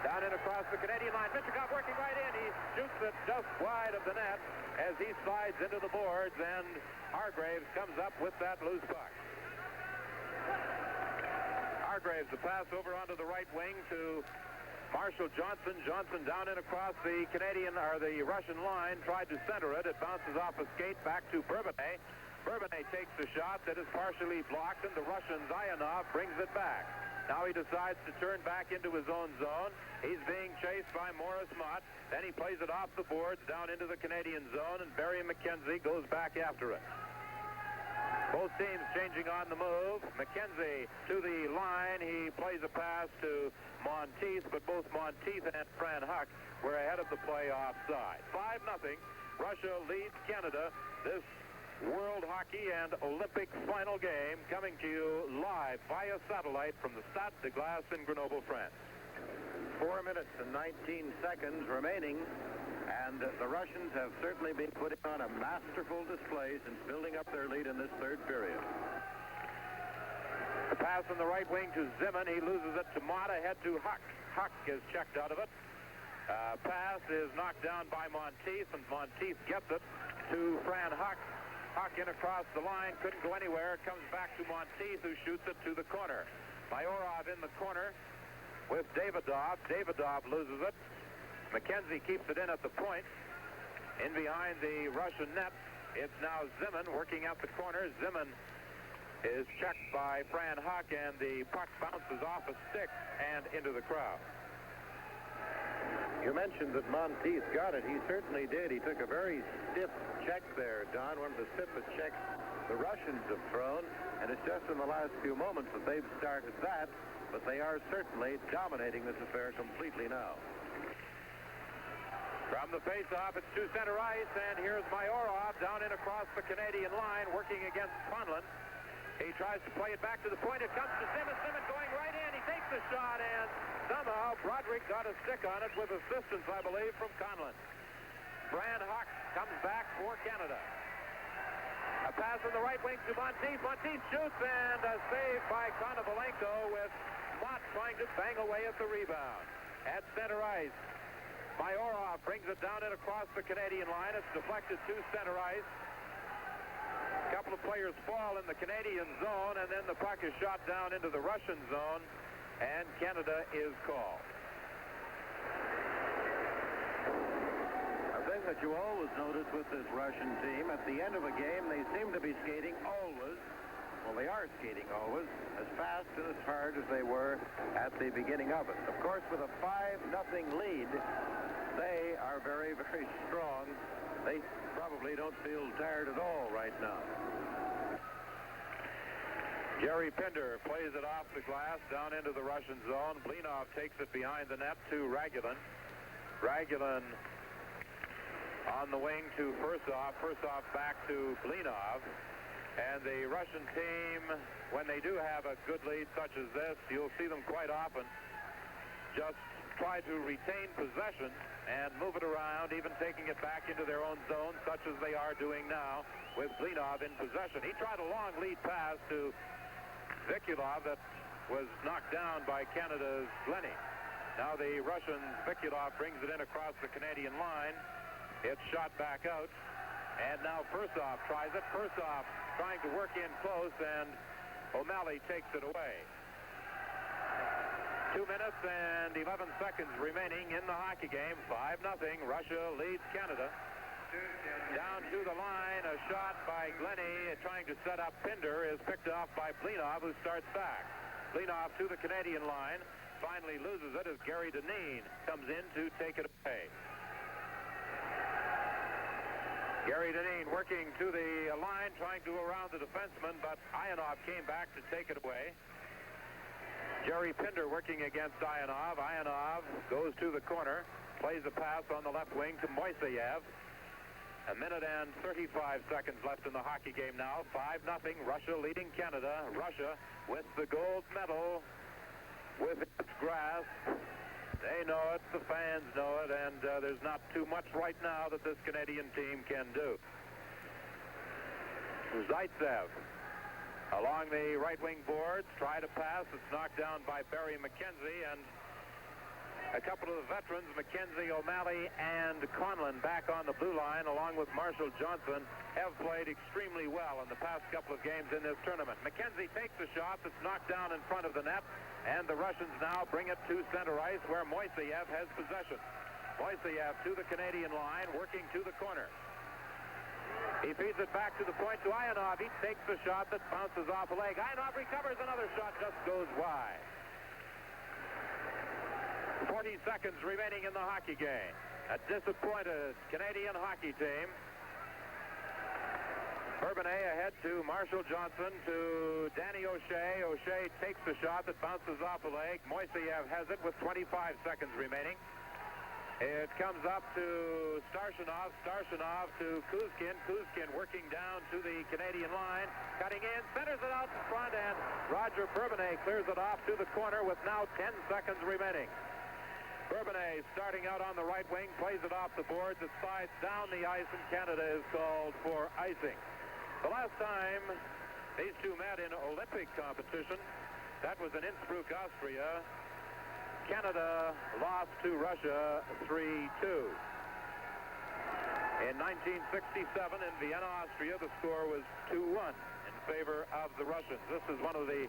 A: Down in across the Canadian line. Mishikov working right in. He shoots it just wide of the net as he slides into the boards, and Hargraves comes up with that loose puck. Hargraves, the pass over onto the right wing to Marshall Johnson. Johnson down in across the Canadian, or the Russian line, tried to center it. It bounces off a skate back to Bourbonnais. Bourbonnais takes the shot that is partially blocked, and the Russian Ionov brings it back. Now he decides to turn back into his own zone. He's being chased by Morris Mott. Then he plays it off the boards down into the Canadian zone, and Barry McKenzie goes back after it. Both teams changing on the move. McKenzie to the line. He plays a pass to Monteith, but both Monteith and Fran Huck were ahead of the play offside. 5-0. Russia leads Canada. This World Hockey and Olympic final game coming to you live via satellite from the Stade de Glace in Grenoble, France.
B: 4 minutes and 19 seconds remaining, and the Russians have certainly been putting on a masterful display since building up their lead in this third period.
A: The pass on the right wing to Zimin. He loses it to Mott, ahead to Huck. Huck is checked out of it. Pass is knocked down by Monteith, and Monteith gets it to Fran Huck. Huck in across the line, couldn't go anywhere. It comes back to Monteith, who shoots it to the corner. Mayorov in the corner with Davidov. Davidov loses it. McKenzie keeps it in at the point. In behind the Russian net, it's now Zimin working out the corner. Zimin is checked by Fran Huck, and the puck bounces off a stick and into the crowd.
B: You mentioned that Monteith got it. He certainly did. He took a very stiff check there, Don, one of the stiffest checks the Russians have thrown, and it's just in the last few moments that they've started that, but they are certainly dominating this affair completely now.
A: From the face-off, it's to center ice, and here's Mayorov down in across the Canadian line, working against Conlon. He tries to play it back to the point. It comes to Simmons. Simmons going right in. He takes the shot, and somehow Broderick got a stick on it with assistance, I believe, from Conlon. Brand Huck comes back for Canada. A pass in the right wing to Monteith. Monteith shoots, and a save by Konovalenko with Mott trying to bang away at the rebound. At center ice, Mayorov brings it down and across the Canadian line. It's deflected to center ice. A couple of players fall in the Canadian zone, and then the puck is shot down into the Russian zone, and Canada is called.
B: A thing that you always notice with this Russian team, at the end of a game, they seem to be skating always, well, they are skating always, as fast and as hard as they were at the beginning of it. Of course, with a 5-0 lead, they are very, very strong. They probably don't feel tired at all right now.
A: Jerry Pinder plays it off the glass down into the Russian zone. Blinov takes it behind the net to Ragulin. Ragulin on the wing to Fursov. Fursov back to Blinov. And the Russian team, when they do have a good lead such as this, you'll see them quite often just try to retain possession and move it around, even taking it back into their own zone, such as they are doing now with Blinov in possession. He tried a long lead pass to Vikulov that was knocked down by Canada's Glenny. Now the Russian Vikulov brings it in across the Canadian line. It's shot back out. And now Fursov tries it. Fursov trying to work in close, and O'Malley takes it away. 2 minutes and 11 seconds remaining in the hockey game. 5-0. Russia leads Canada. Down to the line, a shot by Glenny trying to set up Pinder is picked off by Blinov, who starts back. Blinov to the Canadian line, finally loses it as Gary Deneen comes in to take it away. Gary Deneen working to the line, trying to go around the defenseman, but Ionov came back to take it away. Jerry Pinder working against Ionov. Ionov goes to the corner, plays a pass on the left wing to Moiseyev. A minute and 35 seconds left in the hockey game now. 5-0, Russia leading Canada. Russia with the gold medal with its grasp. They know it, the fans know it, and there's not too much right now that this Canadian team can do. Zaitsev along the right wing boards, try to pass. It's knocked down by Barry McKenzie, and a couple of the veterans, McKenzie, O'Malley, and Conlon back on the blue line, along with Marshall Johnson, have played extremely well in the past couple of games in this tournament. McKenzie takes a shot that's knocked down in front of the net, and the Russians now bring it to center ice where Moiseyev has possession. Moiseyev to the Canadian line, working to the corner. He feeds it back to the point to Ionov. He takes the shot that bounces off a leg. Ionov recovers, another shot just goes wide. 40 seconds remaining in the hockey game. A disappointed Canadian hockey team. Bourbonnais ahead to Marshall Johnson to Danny O'Shea. O'Shea takes the shot that bounces off a leg. Moiseyev has it with 25 seconds remaining. It comes up to Starshinov. Starshinov to Kuzkin. Kuzkin working down to the Canadian line. Cutting in, centers it out in front, and Roger Bourbonnais clears it off to the corner with now 10 seconds remaining. Bourbonnais starting out on the right wing, plays it off the boards. It slides down the ice, and Canada is called for icing. The last time these two met in Olympic competition, that was in Innsbruck, Austria. Canada lost to Russia 3-2. In 1967 in Vienna, Austria, the score was 2-1 in favor of the Russians. This is one of the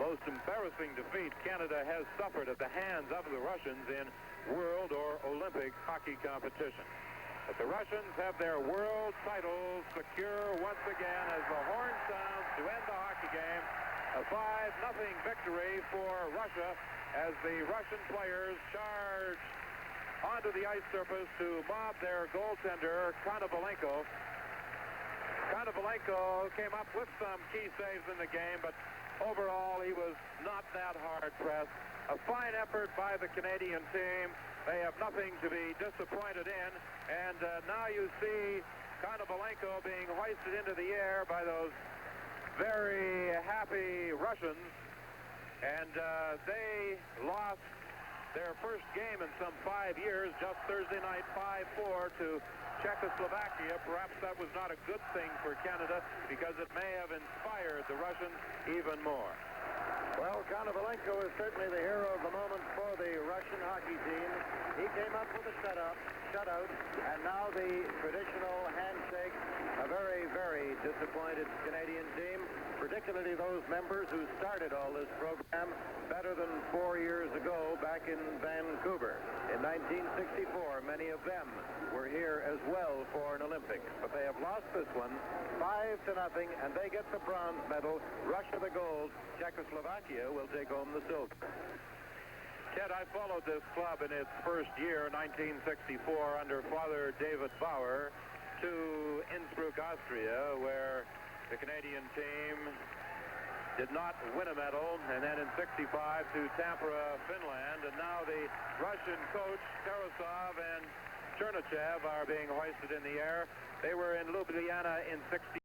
A: most embarrassing defeats Canada has suffered at the hands of the Russians in world or Olympic hockey competition. But the Russians have their world title secure once again as the horn sounds to end the hockey game. A 5-0 victory for Russia as the Russian players charge onto the ice surface to mob their goaltender, Konovalenko. Konovalenko came up with some key saves in the game, but overall he was not that hard pressed. A fine effort by the Canadian team. They have nothing to be disappointed in, and now you see Konovalenko being hoisted into the air by those very happy Russians, and they lost their first game in some 5 years, just Thursday night, 5-4 to Czechoslovakia. Perhaps that was not a good thing for Canada, because it may have inspired the Russians even more.
B: Well, Konovalenko is certainly the hero of the moment for the Russian hockey team. He came up with a shutout, and now the traditional handshake. A very, very disappointed Canadian team, particularly those members who started all this program better than 4 years ago back in Vancouver. In 1964, many of them were here as well for an Olympics, but they have lost this one 5-0, and they get the bronze medal. Russia the gold. Czechoslovakia will take home the silver.
A: Ted, I followed this club in its first year, 1964, under Father David Bauer, to Innsbruck, Austria, where the Canadian team did not win a medal, and then in 65 to Tampere, Finland, and now the Russian coach, Tarasov and Chernychev are being hoisted in the air. They were in Ljubljana in 60.